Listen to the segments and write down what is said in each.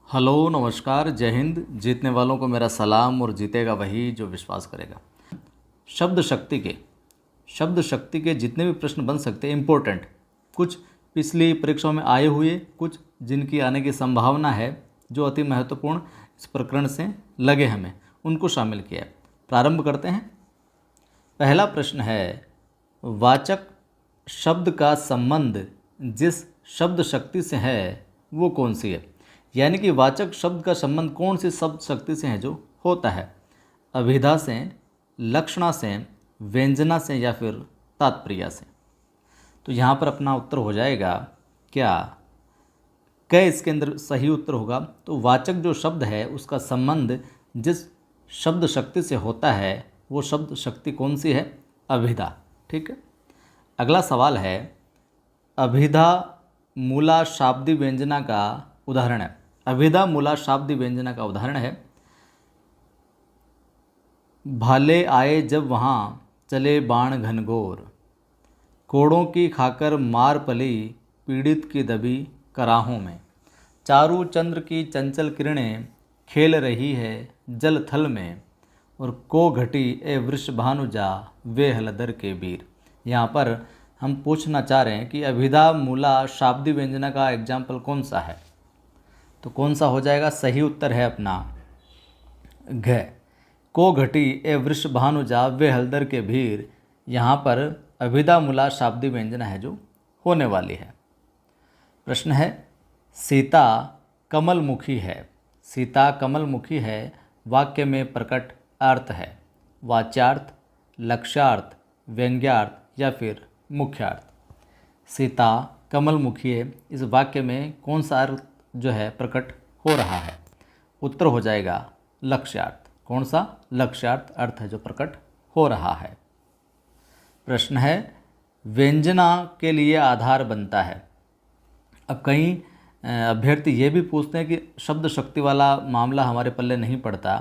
Hello नमस्कार जय हिंद। जीतने वालों को मेरा सलाम और जीतेगा वही जो विश्वास करेगा। शब्द शक्ति के जितने भी प्रश्न बन सकते हैं इम्पोर्टेंट, कुछ पिछली परीक्षाओं में आए हुए, कुछ जिनकी आने की संभावना है, जो अति महत्वपूर्ण इस प्रकरण से लगे हमें, उनको शामिल किया है। प्रारंभ करते हैं। पहला प्रश्न है, वाचक शब्द का संबंध जिस शब्द शक्ति से है वो कौन सी है। यानी कि वाचक शब्द का संबंध कौन सी शब्द शक्ति से है जो होता है, अभिधा से, लक्षणा से, व्यंजना से या फिर तात्पर्य से। तो यहाँ पर अपना उत्तर हो जाएगा क्या, इसके अंदर सही उत्तर होगा। तो वाचक जो शब्द है उसका संबंध जिस शब्द शक्ति से होता है वो शब्द शक्ति कौन सी है, अभिधा। ठीक है। अगला सवाल है, अभिधा मूला शाब्दी व्यंजना का उदाहरण है। अभिधा मूला शाब्दी व्यंजना का उदाहरण है, भाले आए जब वहाँ चले बाण घनघोर, कोड़ों की खाकर मार पली पीड़ित की दबी कराहों में, चारू चंद्र की चंचल किरणें खेल रही है जल थल में, और को घटी ए वृष भानुजा वे हलदर के वीर। यहाँ पर हम पूछना चाह रहे हैं कि अभिधा मूला शाब्दी व्यंजना का एग्जाम्पल कौन सा है। तो कौन सा हो जाएगा, सही उत्तर है अपना घ, को घटी ए वृष भानुजा वे हलदर के भीर। यहाँ पर अभिधा मूला शाब्दी व्यंजना है जो होने वाली है। प्रश्न है, सीता कमलमुखी है। सीता कमलमुखी है वाक्य में प्रकट अर्थ है, वाच्यार्थ, लक्ष्यार्थ, व्यंग्यार्थ या फिर मुख्यार्थ। सीता कमलमुखी है, इस वाक्य में कौन सा अर्थ जो है प्रकट हो रहा है। उत्तर हो जाएगा लक्ष्यार्थ। कौन सा, लक्ष्यार्थ अर्थ है जो प्रकट हो रहा है। प्रश्न है, व्यंजना के लिए आधार बनता है। अब कई अभ्यर्थी ये भी पूछते हैं कि शब्द शक्ति वाला मामला हमारे पल्ले नहीं पड़ता।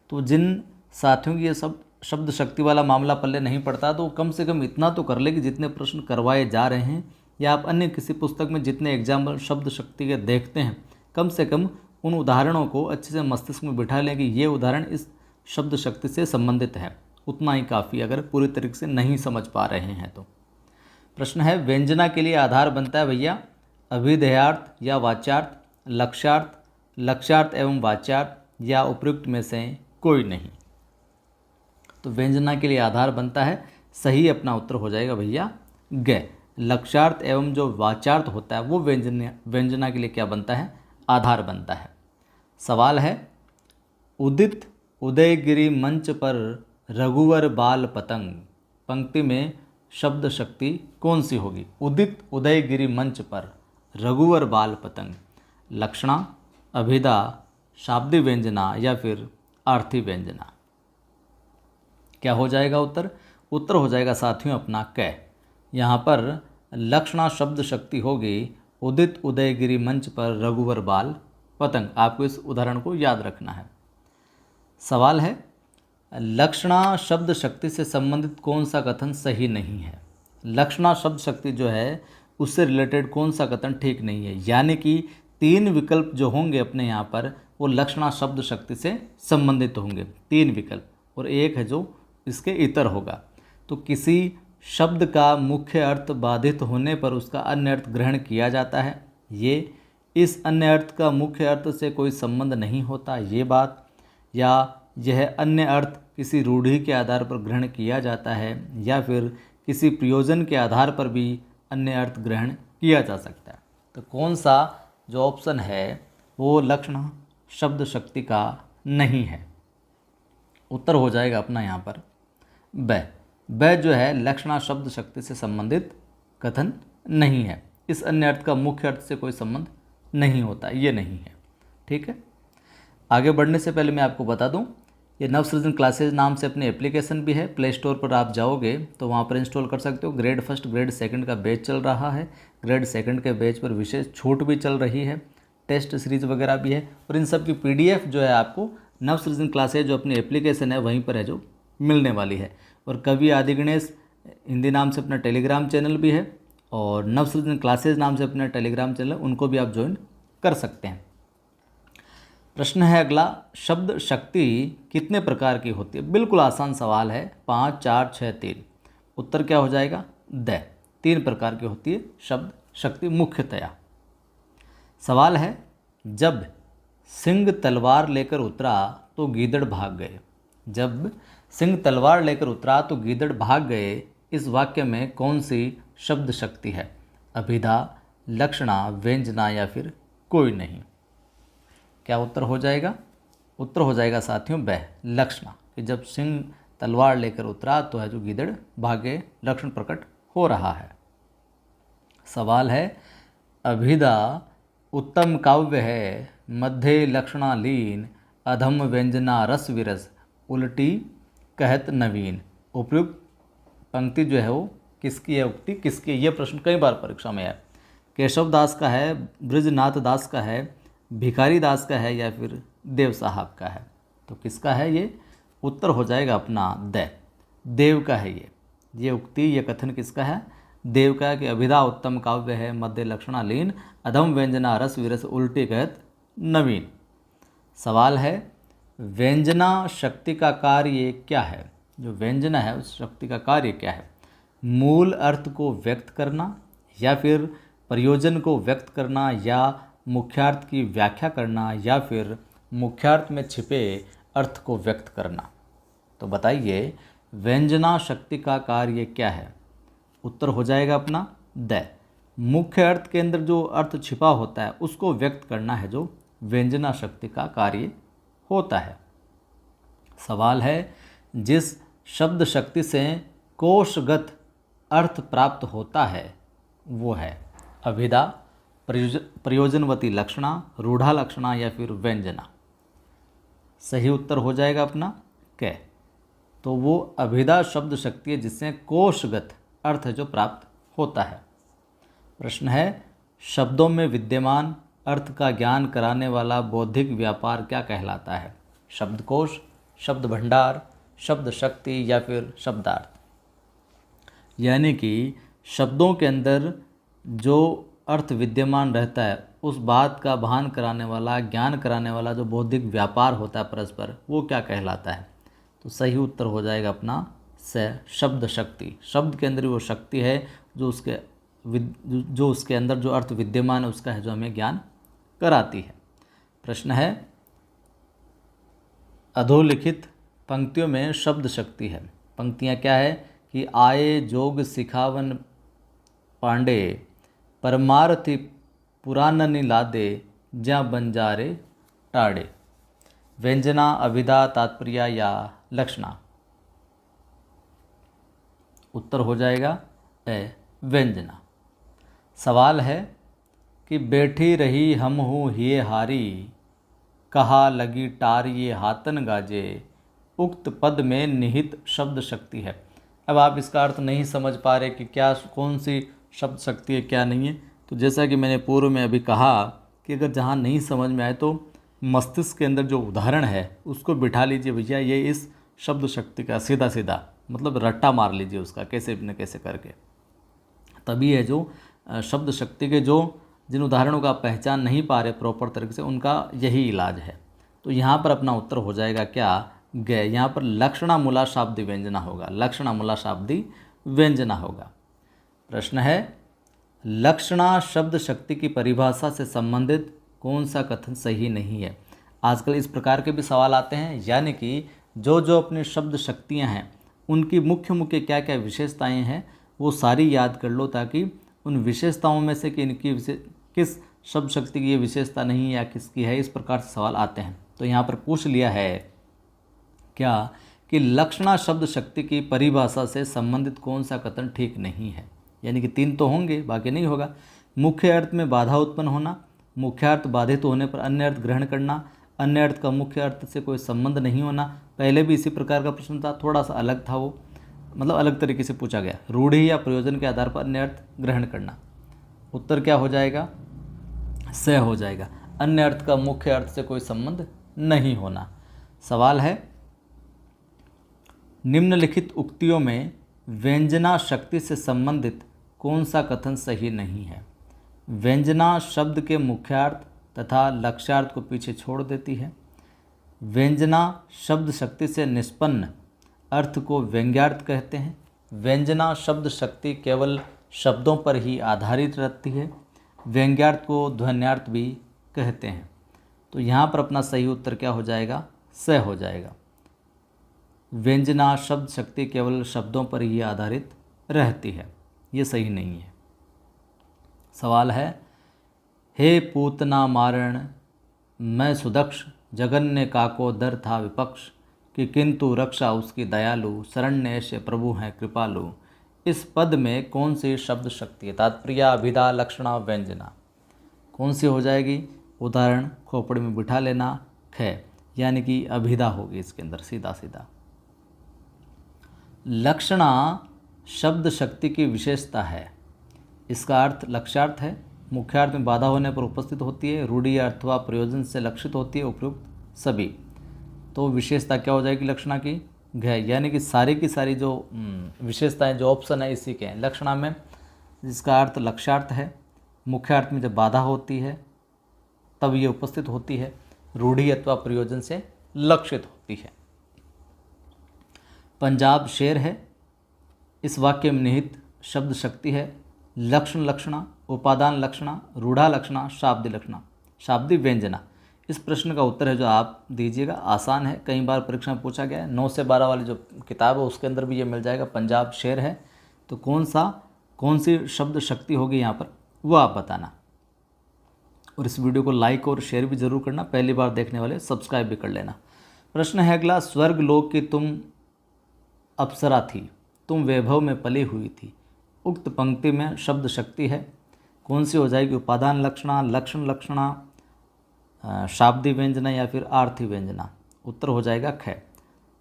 तो जिन साथियों की ये सब शब्द शक्ति वाला मामला पल्ले नहीं पड़ता तो कम से कम इतना तो कर ले कि जितने प्रश्न करवाए जा रहे हैं या आप अन्य किसी पुस्तक में जितने एग्जाम्पल शब्द शक्ति के देखते हैं, कम से कम उन उदाहरणों को अच्छे से मस्तिष्क में बिठा लें कि ये उदाहरण इस शब्द शक्ति से संबंधित है। उतना ही काफ़ी, अगर पूरी तरीके से नहीं समझ पा रहे हैं तो। प्रश्न है, व्यंजना के लिए आधार बनता है भैया अभिधेयार्थ या वाच्यार्थ, लक्ष्यार्थ, लक्ष्यार्थ एवं वाच्यार्थ या उपयुक्त में से कोई नहीं। तो व्यंजना के लिए आधार बनता है, सही अपना उत्तर हो जाएगा भैया ग। लक्ष्यार्थ एवं जो वाच्यार्थ होता है वो व्यंजना के लिए क्या बनता है, आधार बनता है। सवाल है, उदित उदयगिरी मंच पर रघुवर बाल पतंग, पंक्ति में शब्द शक्ति कौन सी होगी। उदित उदयगिरी मंच पर रघुवर बाल पतंग, लक्षणा, अभिधा, शाब्दी व्यंजना या फिर आर्थी व्यंजना। क्या हो जाएगा उत्तर, उत्तर हो जाएगा साथियों अपना क। यहाँ पर लक्षणा शब्द शक्ति होगी उदित उदयगिरी मंच पर रघुवर बाल पतंग। आपको इस उदाहरण को याद रखना है। सवाल है, लक्षणा शब्द शक्ति से संबंधित कौन सा कथन सही नहीं है। लक्षणा शब्द शक्ति जो है उससे रिलेटेड कौन सा कथन ठीक नहीं है। यानी कि 3 विकल्प जो होंगे अपने यहाँ पर वो लक्षणा शब्द शक्ति से संबंधित होंगे, 3 विकल्प, और एक है जो इसके इतर होगा। तो किसी शब्द का मुख्य अर्थ बाधित होने पर उसका अन्य अर्थ ग्रहण किया जाता है, ये इस अन्य अर्थ का मुख्य अर्थ से कोई संबंध नहीं होता ये बात, या यह अन्य अर्थ किसी रूढ़ि के आधार पर ग्रहण किया जाता है, या फिर किसी प्रयोजन के आधार पर भी अन्य अर्थ ग्रहण किया जा सकता है। तो कौन सा जो ऑप्शन है वो लक्षण शब्द शक्ति का नहीं है। उत्तर हो जाएगा अपना यहाँ पर ब जो है लक्षणा शब्द शक्ति से संबंधित कथन नहीं है, इस अन्य अर्थ का मुख्य अर्थ से कोई संबंध नहीं होता, ये नहीं है। ठीक है। आगे बढ़ने से पहले मैं आपको बता दूं, ये नवसृजन क्लासेज नाम से अपनी एप्लीकेशन भी है। प्ले स्टोर पर आप जाओगे तो वहाँ पर इंस्टॉल कर सकते हो। ग्रेड फर्स्ट ग्रेड सेकंड का बैच चल रहा है, ग्रेड सेकंड के बैच पर विशेष छूट भी चल रही है, टेस्ट सीरीज वगैरह भी है, और इन सब की PDF जो है आपको नवसृजन क्लासेज जो अपनी एप्लीकेशन है वहीं पर है जो मिलने वाली है। और कवि आदि गणेश हिंदी नाम से अपना टेलीग्राम चैनल भी है, और नवसृजन क्लासेज नाम से अपना टेलीग्राम चैनल, उनको भी आप ज्वाइन कर सकते हैं। प्रश्न है अगला, शब्द शक्ति कितने प्रकार की होती है? बिल्कुल आसान सवाल है, 5 4 6 3। उत्तर क्या हो जाएगा? द। 3 प्रकार की होती है शब्द शक्ति मुख्यतया। सवाल है, जब सिंह तलवार लेकर उतरा तो गीदड़ भाग गए। जब सिंह तलवार लेकर उतरा तो गीदड़ भाग गए, इस वाक्य में कौन सी शब्द शक्ति है? अभिधा, लक्षणा, व्यंजना या फिर कोई नहीं? क्या उत्तर हो जाएगा? उत्तर हो जाएगा साथियों ब, लक्षणा, कि जब सिंह तलवार लेकर उतरा तो है जो गीदड़ भागे, लक्षण प्रकट हो रहा है। सवाल है, अभिधा उत्तम काव्य है, मध्य लक्षणा लीन, अधम व्यंजना रस विरस, उल्टी कहत नवीन। उपयुक्त पंक्ति जो है वो किसकी है? उक्ति किसकी है? यह प्रश्न कई बार परीक्षा में है। केशव दास का है, ब्रजनाथ दास का है, भिखारी दास का है या फिर देव साहब का है? तो किसका है ये? उत्तर हो जाएगा अपना द, देव का है ये उक्ति, ये कथन किसका है? देव का, कि अभिधा उत्तम काव्य है, मध्य लक्षणा लीन, अधम व्यंजना रस विरस, उल्टी कहत नवीन। सवाल है, व्यंजना शक्ति का कार्य क्या है? जो व्यंजना है उस शक्ति का कार्य क्या है? मूल अर्थ को व्यक्त करना, या फिर प्रयोजन को व्यक्त करना, या मुख्यार्थ की व्याख्या करना, या फिर मुख्यार्थ में छिपे अर्थ को व्यक्त करना? तो बताइए, व्यंजना शक्ति का कार्य क्या है? उत्तर हो जाएगा अपना द, मुख्य अर्थ के अंदर जो अर्थ छिपा होता है उसको व्यक्त करना है जो व्यंजना शक्ति का कार्य होता है। सवाल है, जिस शब्द शक्ति से कोशगत अर्थ प्राप्त होता है वो है अभिधा, प्रयोजनवती लक्षणा, रूढ़ा लक्षणा या फिर व्यंजना? सही उत्तर हो जाएगा अपना क। तो वो अभिधा शब्द शक्ति है जिससे कोशगत अर्थ जो प्राप्त होता है। प्रश्न है, शब्दों में विद्यमान अर्थ का ज्ञान कराने वाला बौद्धिक व्यापार क्या कहलाता है? शब्दकोश, शब्द भंडार, शब्द शक्ति या फिर शब्दार्थ? यानी कि शब्दों के अंदर जो अर्थ विद्यमान रहता है उस बात का भान कराने वाला, ज्ञान कराने वाला जो बौद्धिक व्यापार होता है परस्पर, वो क्या कहलाता है? तो सही उत्तर हो जाएगा अपना से, शब्द शक्ति। शब्द के अंदर वो शक्ति है जो उसके अंदर जो अर्थ विद्यमान है उसका है जो हमें ज्ञान कराती है। प्रश्न है, अधोलिखित पंक्तियों में शब्द शक्ति है। पंक्तियां क्या है? कि आए जोग सिखावन पांडे, परमार्थी पुराननि लादे, ज्या बंजारे टाड़े। व्यंजना, अभिधा, तात्पर्य या लक्षणा? उत्तर हो जाएगा ए, व्यंजना। सवाल है कि बैठी रही हम हूँ हिये हारी, कहा लगी टार ये हाथन गाजे, उक्त पद में निहित शब्द शक्ति है। अब आप इसका अर्थ नहीं समझ पा रहे कि क्या कौन सी शब्द शक्ति है क्या नहीं है, तो जैसा कि मैंने पूर्व में अभी कहा कि अगर जहाँ नहीं समझ में आए तो मस्तिष्क के अंदर जो उदाहरण है उसको बिठा लीजिए, भैया ये इस शब्द शक्ति का सीधा सीधा मतलब रट्टा मार लीजिए उसका कैसे न कैसे करके, तभी है जो शब्द शक्ति के जो जिन उदाहरणों का आप पहचान नहीं पा रहे प्रॉपर तरीके से उनका यही इलाज है। तो यहाँ पर अपना उत्तर हो जाएगा क्या? गए। यहाँ पर लक्षणा मूला शाब्दी व्यंजना होगा, लक्षणा मूला शाब्दी व्यंजना होगा। प्रश्न है, लक्षणा शब्द शक्ति की परिभाषा से संबंधित कौन सा कथन सही नहीं है? आजकल इस प्रकार के भी सवाल आते हैं, यानी कि जो अपनी शब्द शक्तियाँ हैं उनकी मुख्य मुख्य क्या क्या विशेषताएं हैं वो सारी याद कर लो, ताकि उन विशेषताओं में से कि इनकी किस शब्द शक्ति की ये विशेषता नहीं है या किसकी है, इस प्रकार से सवाल आते हैं। तो यहाँ पर पूछ लिया है क्या कि लक्षणा शब्द शक्ति की परिभाषा से संबंधित कौन सा कथन ठीक नहीं है, यानी कि 3 तो होंगे बाकी नहीं होगा। मुख्य अर्थ में बाधा उत्पन्न होना, मुख्यार्थ बाधित होने पर अन्य अर्थ ग्रहण करना, अन्य अर्थ का मुख्य अर्थ से कोई संबंध नहीं होना। पहले भी इसी प्रकार का प्रश्न था, थोड़ा सा अलग था वो, मतलब अलग तरीके से पूछा गया। रूढ़ि या प्रयोजन के आधार पर अन्य अर्थ ग्रहण करना। उत्तर क्या हो जाएगा? स हो जाएगा, अन्य अर्थ का मुख्य अर्थ से कोई संबंध नहीं होना। सवाल है, निम्नलिखित उक्तियों में व्यंजना शक्ति से संबंधित कौन सा कथन सही नहीं है? व्यंजना शब्द के मुख्यार्थ तथा लक्ष्यार्थ को पीछे छोड़ देती है। व्यंजना शब्द शक्ति से निष्पन्न अर्थ को व्यंग्यार्थ कहते हैं। व्यंजना शब्द शक्ति केवल शब्दों पर ही आधारित रहती है। व्यंग्यार्थ को ध्वन्यार्थ भी कहते हैं। तो यहाँ पर अपना सही उत्तर क्या हो जाएगा? स हो जाएगा। व्यंजना शब्द शक्ति केवल शब्दों पर ही आधारित रहती है, ये सही नहीं है। सवाल है, हे पूतना मारण मैं सुदक्ष, जगन्य काको दर था विपक्ष, कि किंतु रक्षा उसकी दयालु, शरण्य से प्रभु हैं कृपालु। इस पद में कौन सी शब्द शक्ति है? तात्पर्य, अभिधा, लक्षणा, व्यंजना, कौन सी हो जाएगी? उदाहरण, खोपड़ी में बिठा लेना, ख, यानी कि अभिधा होगी इसके अंदर सीधा सीधा। लक्षणा शब्द शक्ति की विशेषता है। इसका अर्थ लक्ष्यार्थ है, मुख्यार्थ में बाधा होने पर उपस्थित होती है, रूढ़ि अथवा प्रयोजन से लक्षित होती है, उपयुक्त सभी। तो विशेषता क्या हो जाएगी लक्षणा की? घ, यानी कि सारी की सारी जो विशेषताएं जो ऑप्शन है इसी के हैं। लक्षणा में जिसका अर्थ लक्ष्यार्थ है, मुख्यार्थ में जब बाधा होती है तब ये उपस्थित होती है, रूढ़ि अथवा प्रयोजन से लक्षित होती है। पंजाब शेर है, इस वाक्य में निहित शब्द शक्ति है लक्षण लक्षणा, उपादान लक्षणा, रूढ़ा लक्षणा, शाब्दी लक्षणा, शाब्दी व्यंजना। इस प्रश्न का उत्तर है जो आप दीजिएगा, आसान है, कई बार परीक्षा में पूछा गया है। 9 से 12 वाली जो किताब है उसके अंदर भी ये मिल जाएगा। पंजाब शेर है, तो कौन सी शब्द शक्ति होगी यहाँ पर वो आप बताना। और इस वीडियो को लाइक और शेयर भी जरूर करना, पहली बार देखने वाले सब्सक्राइब भी कर लेना। प्रश्न है अगला, स्वर्ग लोक की तुम अप्सरा थी, तुम वैभव में पली हुई थी। उक्त पंक्ति में शब्द शक्ति है, कौन सी हो जाएगी? उपादान लक्षणा, लक्षण लक्षणा, शाब्दी व्यंजना या फिर आर्थी व्यंजना। उत्तर हो जाएगा ख,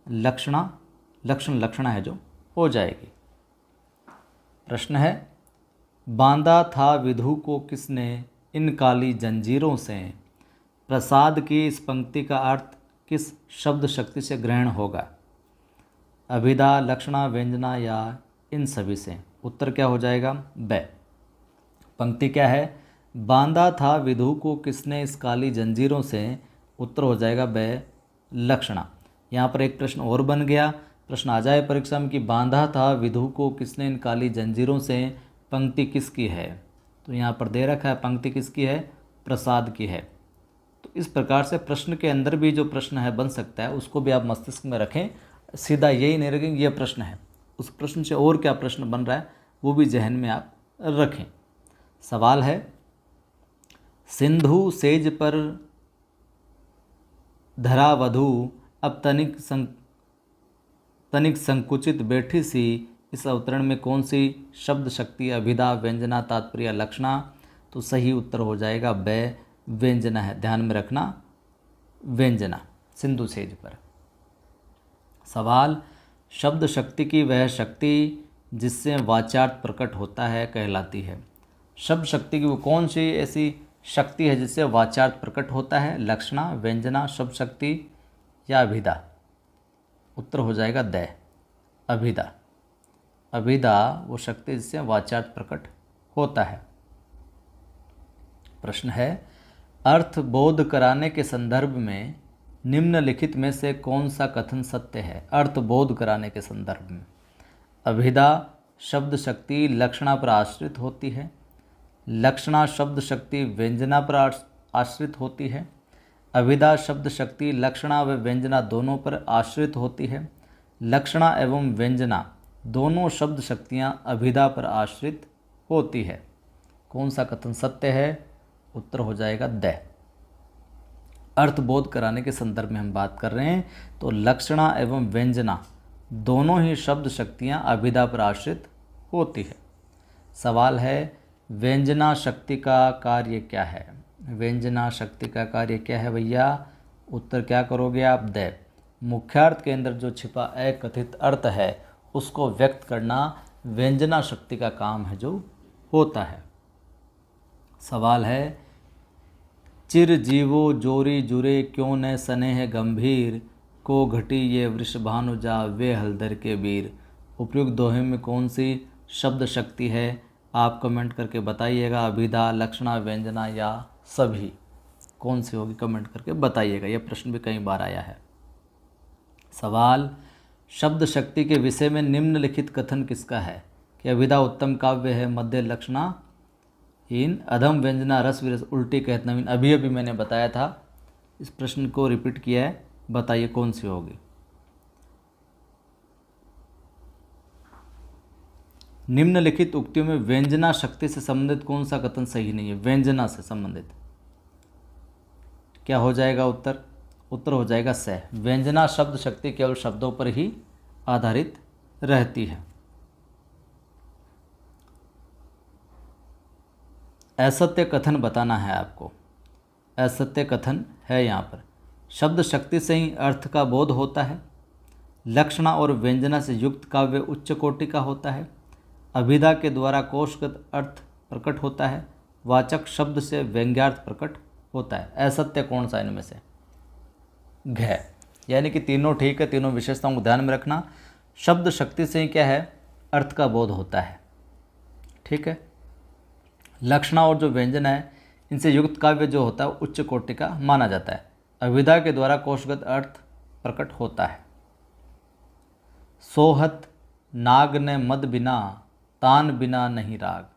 लक्षणा, लक्षण लक्षणा है जो हो जाएगी। प्रश्न है, बांधा था विधु को किसने इन काली जंजीरों से। प्रसाद की इस पंक्ति का अर्थ किस शब्द शक्ति से ग्रहण होगा? अभिधा, लक्षणा, व्यंजना या इन सभी से। उत्तर क्या हो जाएगा? ब। पंक्ति क्या है? बांधा था विधु को किसने इस काली जंजीरों से। उत्तर हो जाएगा ब, लक्षणा। यहाँ पर एक प्रश्न और बन गया, प्रश्न आ जाए परीक्षा में कि बांधा था विधु को किसने इन काली जंजीरों से, पंक्ति किसकी है? तो यहाँ पर दे रखा है पंक्ति किसकी है? प्रसाद की है। तो इस प्रकार से प्रश्न के अंदर भी जो प्रश्न है बन सकता है उसको भी आप मस्तिष्क में रखें, सीधा यही नहीं रखें ये प्रश्न है, उस प्रश्न से और क्या प्रश्न बन रहा है वो भी जहन में आप रखें। सवाल है, सिंधु सेज पर धरा वधु अब तनिक संकुचित बैठी सी। इस अवतरण में कौन सी शब्द शक्ति अभिधा, व्यंजना, तात्पर्य, लक्षणा? तो सही उत्तर हो जाएगा ब, व्यंजना है, ध्यान में रखना व्यंजना, सिंधु सेज पर। सवाल, शब्द शक्ति की वह शक्ति जिससे वाच्यार्थ प्रकट होता है कहलाती है। शब्द शक्ति की वो कौन सी ऐसी शक्ति है जिससे वाच्यार्थ प्रकट होता है? लक्षणा, व्यंजना, शब्द शक्ति या अभिधा? उत्तर हो जाएगा द, अभिधा। अभिधा वो शक्ति जिससे वाच्यार्थ प्रकट होता है। प्रश्न है, अर्थ बोध कराने के संदर्भ में निम्नलिखित में से कौन सा कथन सत्य है? अर्थ बोध कराने के संदर्भ में अभिधा शब्द शक्ति लक्षणा पर आश्रित होती है, लक्षणा शब्द शक्ति व्यंजना पर आश्रित होती है, अभिधा शब्द शक्ति लक्षणा व व्यंजना दोनों पर आश्रित होती है, लक्षणा एवं व्यंजना दोनों शब्द शक्तियाँ अभिधा पर आश्रित होती है। कौन सा कथन सत्य है? उत्तर हो जाएगा द। अर्थबोध कराने के संदर्भ में हम बात कर रहे हैं, तो लक्षणा एवं व्यंजना दोनों ही शब्द शक्तियाँ अभिधा पर आश्रित होती है। सवाल है, व्यंजना शक्ति का कार्य क्या है? व्यंजना शक्ति का कार्य क्या है भैया? उत्तर क्या करोगे आप? द। मुख्यार्थ के अंदर जो छिपा अकथित अर्थ है उसको व्यक्त करना व्यंजना शक्ति का काम है जो होता है। सवाल है, चिर जीवो जोरी जुरे क्यों न स्नेह गंभीर, को घटी ये वृषभानुजा वे हलधर के वीर। उपयुक्त दोहे में कौन सी शब्द शक्ति है? आप कमेंट करके बताइएगा, अभिधा, लक्षणा, व्यंजना या सभी। कौन सी होगी, कमेंट करके बताइएगा। यह प्रश्न भी कई बार आया है। सवाल, शब्द शक्ति के विषय में निम्नलिखित कथन किसका है कि अभिधा उत्तम काव्य है, मध्य लक्षणाहीन, अधम व्यंजना, रस विरस, उल्टी कहत नवीन। अभी अभी मैंने बताया था, इस प्रश्न को रिपीट किया है, बताइए कौन सी होगी। निम्नलिखित उक्तियों में व्यंजना शक्ति से संबंधित कौन सा कथन सही नहीं है? व्यंजना से संबंधित क्या हो जाएगा उत्तर? उत्तर हो जाएगा स। व्यंजना शब्द शक्ति केवल शब्दों पर ही आधारित रहती है। असत्य कथन बताना है आपको। असत्य कथन है यहाँ पर, शब्द शक्ति से ही अर्थ का बोध होता है, लक्षणा और व्यंजना से युक्त काव्य उच्च कोटि का होता है, अभिधा के द्वारा कोशगत अर्थ प्रकट होता है, वाचक शब्द से व्यंग्यार्थ प्रकट होता है। असत्य कौन सा इनमें से? घ। यानी कि तीनों ठीक है, तीनों विशेषताओं को ध्यान में रखना। शब्द शक्ति से ही क्या है? अर्थ का बोध होता है, ठीक है। लक्षणा और जो व्यंजन है इनसे युक्त काव्य जो होता है उच्च कोटि का माना जाता है। अभिधा के द्वारा कोशगत अर्थ प्रकट होता है। सोहत नाग ने मद बिना, तान बिना नहीं राग।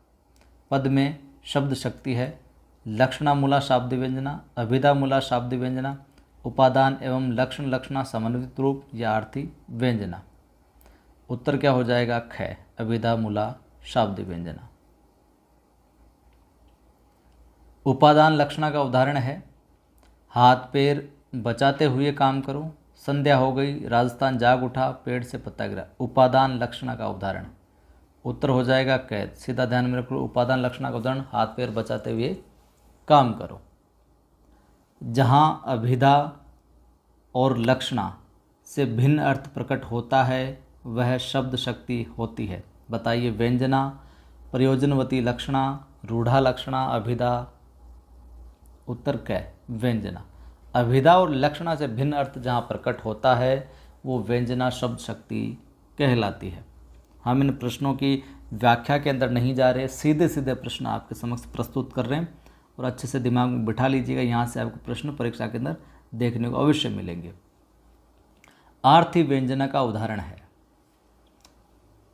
पद में शब्द शक्ति है, लक्षणा मूला शाब्द व्यंजना, अभिधा मूला शाब्द व्यंजना, उपादान एवं लक्षण लक्षणा समन्वित रूप या आर्थी व्यंजना। उत्तर क्या हो जाएगा? ख, अभिधा मूला शाब्द व्यंजना। उपादान लक्षणा का उदाहरण है, हाथ पैर बचाते हुए काम करो, संध्या हो गई, राजस्थान जाग उठा, पेड़ से पत्ता गिरा। उपादान लक्षणा का उदाहरण। उत्तर हो जाएगा कैद। सीधा ध्यान में रखो, उपादान लक्षणा का उदाहरण हाथ पैर बचाते हुए काम करो। जहाँ अभिधा और लक्षणा से भिन्न अर्थ प्रकट होता है वह शब्द शक्ति होती है। बताइए, व्यंजना, प्रयोजनवती लक्षणा, रूढ़ा लक्षणा, अभिधा। उत्तर क्या है? व्यंजना। अभिधा और लक्षणा से भिन्न अर्थ जहाँ प्रकट होता है वो व्यंजना शब्द शक्ति कहलाती है। हम इन प्रश्नों की व्याख्या के अंदर नहीं जा रहे, सीधे सीधे प्रश्न आपके समक्ष प्रस्तुत कर रहे हैं और अच्छे से दिमाग में बिठा लीजिएगा। यहाँ से आपको प्रश्न परीक्षा के अंदर देखने को अवश्य मिलेंगे। आर्थी व्यंजना का उदाहरण है,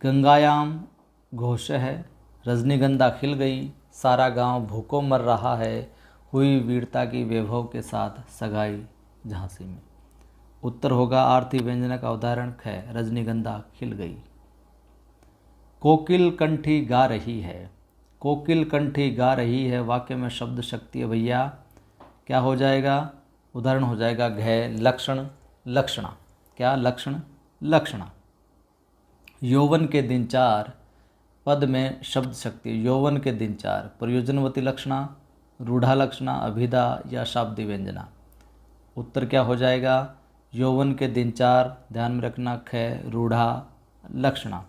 गंगायाम घोष है, रजनीगंधा खिल गई, सारा गांव भूखों मर रहा है, हुई वीरता की वैभव के साथ सगाई झांसी में। उत्तर होगा आर्थी व्यंजना का उदाहरण ख, रजनीगंधा खिल गई। कोकिल कंठी गा रही है, कोकिल कंठी गा रही है, वाक्य में शब्द शक्ति है भैया, क्या हो जाएगा? उदाहरण हो जाएगा घ, लक्षण लक्षणा। क्या? लक्षण लक्षणा। यौवन के दिन चार, पद में शब्द शक्ति, यौवन के दिन चार, प्रयोजनवती लक्षणा, रूढ़ा लक्षणा, अभिधा या शाब्दी व्यंजना। उत्तर क्या हो जाएगा? यौवन के दिन चार, ध्यान में रखना, ख, रूढ़ा लक्षणा।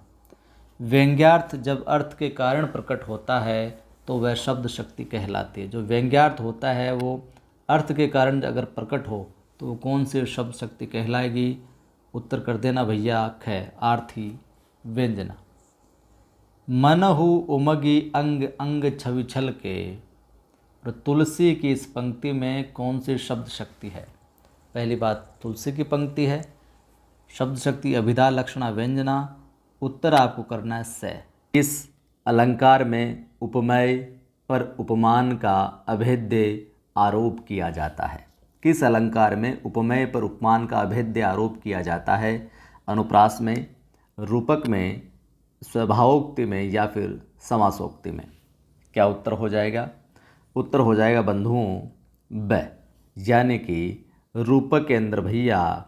व्यंग्यार्थ जब अर्थ के कारण प्रकट होता है तो वह शब्द शक्ति कहलाती है। जो व्यंग्यार्थ होता है वो अर्थ के कारण अगर प्रकट हो तो वो कौन सी शब्द शक्ति कहलाएगी? उत्तर कर देना भैया, ख, आर्थी व्यंजना। मनहु उमगी अंग अंग छवि छल के, और तुलसी की इस पंक्ति में कौन सी शब्द शक्ति है? पहली बात, तुलसी की पंक्ति है, शब्द शक्ति अभिधा लक्षणा व्यंजना। उत्तर आपको करना है स। इस अलंकार में उपमेय पर उपमान का अभेद्य आरोप किया जाता है। किस अलंकार में उपमेय पर उपमान का अभेद्य आरोप किया जाता है? अनुप्रास में, रूपक में, स्वभावोक्ति में या फिर समासोक्ति में। क्या उत्तर हो जाएगा? उत्तर हो जाएगा बंधुओं ब, यानी कि रूपक के अंदर भैया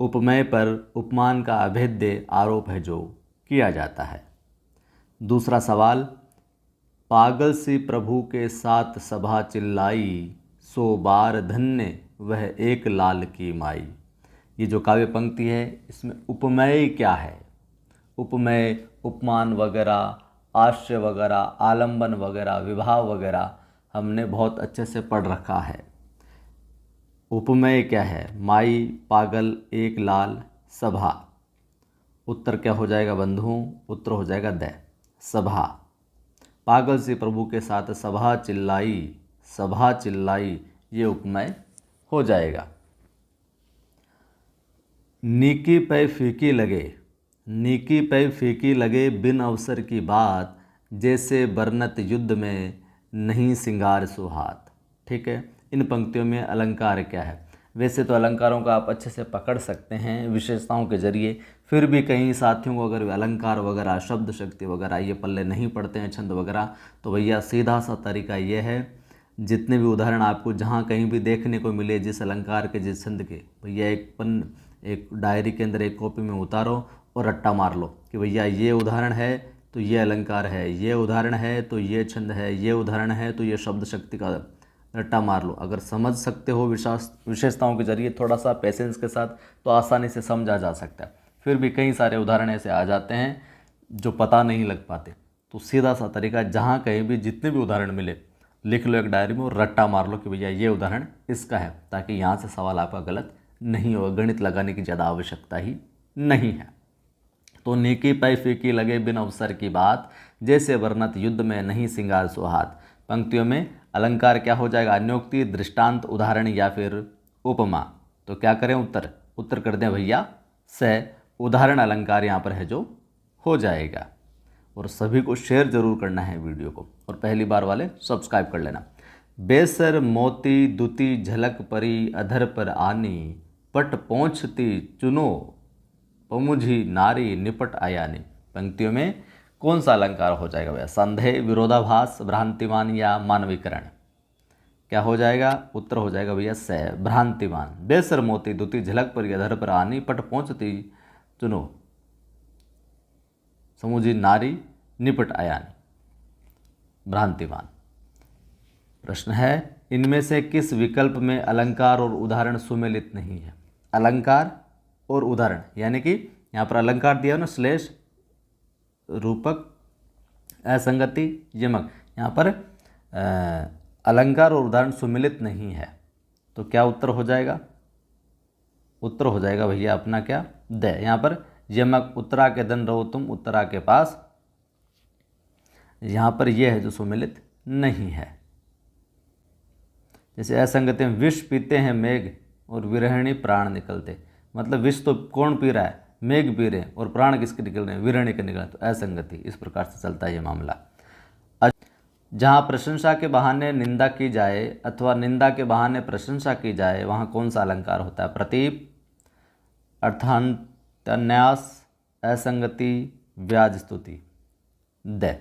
उपमेय पर उपमान का अभेद्य आरोप है जो किया जाता है। दूसरा सवाल, पागल सी प्रभु के साथ सभा चिल्लाई, सो बार धन्य वह एक लाल की माई। ये जो काव्य पंक्ति है इसमें उपमेय क्या है? उपमेय उपमान वगैरह, आश्रय वगैरह, आलंबन वगैरह, विवाह वगैरह हमने बहुत अच्छे से पढ़ रखा है। उपमेय क्या है? माई, पागल, एक लाल, सभा। उत्तर क्या हो जाएगा बंधुओं? उत्तर हो जाएगा द, सभा। पागल सी प्रभु के साथ सभा चिल्लाई, सभा चिल्लाई, ये उपमेय हो जाएगा। नीकी पे फीकी लगे, नीकी पे फीकी लगे बिन अवसर की बात, जैसे बरनत युद्ध में नहीं सिंगार सुहात। ठीक है, इन पंक्तियों में अलंकार क्या है? वैसे तो अलंकारों का आप अच्छे से पकड़ सकते हैं विशेषताओं के जरिए, फिर भी कई साथियों को अगर अलंकार वगैरह, शब्द शक्ति वगैरह ये पल्ले नहीं पड़ते हैं, छंद वगैरह, तो भैया सीधा सा तरीका ये है, जितने भी उदाहरण आपको जहाँ कहीं भी देखने को मिले जिस अलंकार के, जिस छंद के, भैया एक डायरी के अंदर, एक कॉपी में उतारो और रट्टा मार लो कि भैया ये उदाहरण है तो ये अलंकार है, ये उदाहरण है तो ये छंद है, ये उदाहरण है तो ये शब्द शक्ति का, रट्टा मार लो। अगर समझ सकते हो विशेषताओं के जरिए थोड़ा सा पेशेंस के साथ, तो आसानी से समझा जा सकता है। फिर भी कई सारे उदाहरण ऐसे आ जाते हैं जो पता नहीं लग पाते, तो सीधा सा तरीका, जहाँ कहीं भी जितने भी उदाहरण मिले लिख लो एक डायरी में और रट्टा मार लो कि भैया ये उदाहरण इसका है, ताकि यहाँ से सवाल आपका गलत नहीं होगा, गणित लगाने की ज़्यादा आवश्यकता ही नहीं है। तो नीकी पै फीकी लगे बिन अवसर की बात, जैसे वर्णत युद्ध में नहीं सिंगार सुहात। पंक्तियों में अलंकार क्या हो जाएगा? अन्योक्ति, दृष्टांत, उदाहरण या फिर उपमा। तो क्या करें? उत्तर कर दें भैया स, उदाहरण अलंकार यहाँ पर है जो हो जाएगा। और सभी को शेयर जरूर करना है वीडियो को, और पहली बार वाले सब्सक्राइब कर लेना। बेसर मोती दुती झलक परी, अधर पर आनी, पट पहुँचती चुनो, पमुझी नारी निपट आयानी। पंक्तियों में कौन सा अलंकार हो जाएगा भैया? संदेह, विरोधाभास, भ्रांतिमान या मानवीकरण। क्या हो जाएगा? उत्तर हो जाएगा भैया स, भ्रांतिमान। बेसर मोती दुती झलक परी, अधर पर आनी, पट पहुँचती चुनो, समुझी नारी निपट आयानी, भ्रांतिमान। प्रश्न है, इनमें से किस विकल्प में अलंकार और उदाहरण सुमेलित नहीं है? अलंकार और उदाहरण, यानी कि यहाँ पर अलंकार दिया ना, श्लेष, रूपक, असंगति, यमक, यहाँ पर अलंकार और उदाहरण सुमेलित नहीं है। तो क्या उत्तर हो जाएगा? उत्तर हो जाएगा भैया अपना क्या? द। यहाँ पर यमक, उत्तरा के धन रहो तुम उत्तरा के पास, यहाँ पर यह है जो सुमेलित नहीं है। जैसे असंगति में विष पीते हैं मेघ और विरहिणी प्राण निकलते, मतलब विष तो कौन पी रहा है? मेघ पी रहे हैं, और प्राण किसके निकल रहे हैं? विरहिणी के निकल रहे हैं। तो असंगति, इस प्रकार से चलता है ये मामला। जहाँ प्रशंसा के बहाने निंदा की जाए अथवा निंदा के बहाने प्रशंसा की जाए, वहाँ कौन सा अलंकार होता है? प्रतीप, अर्थान्यास, असंगति, व्याज स्तुति। द।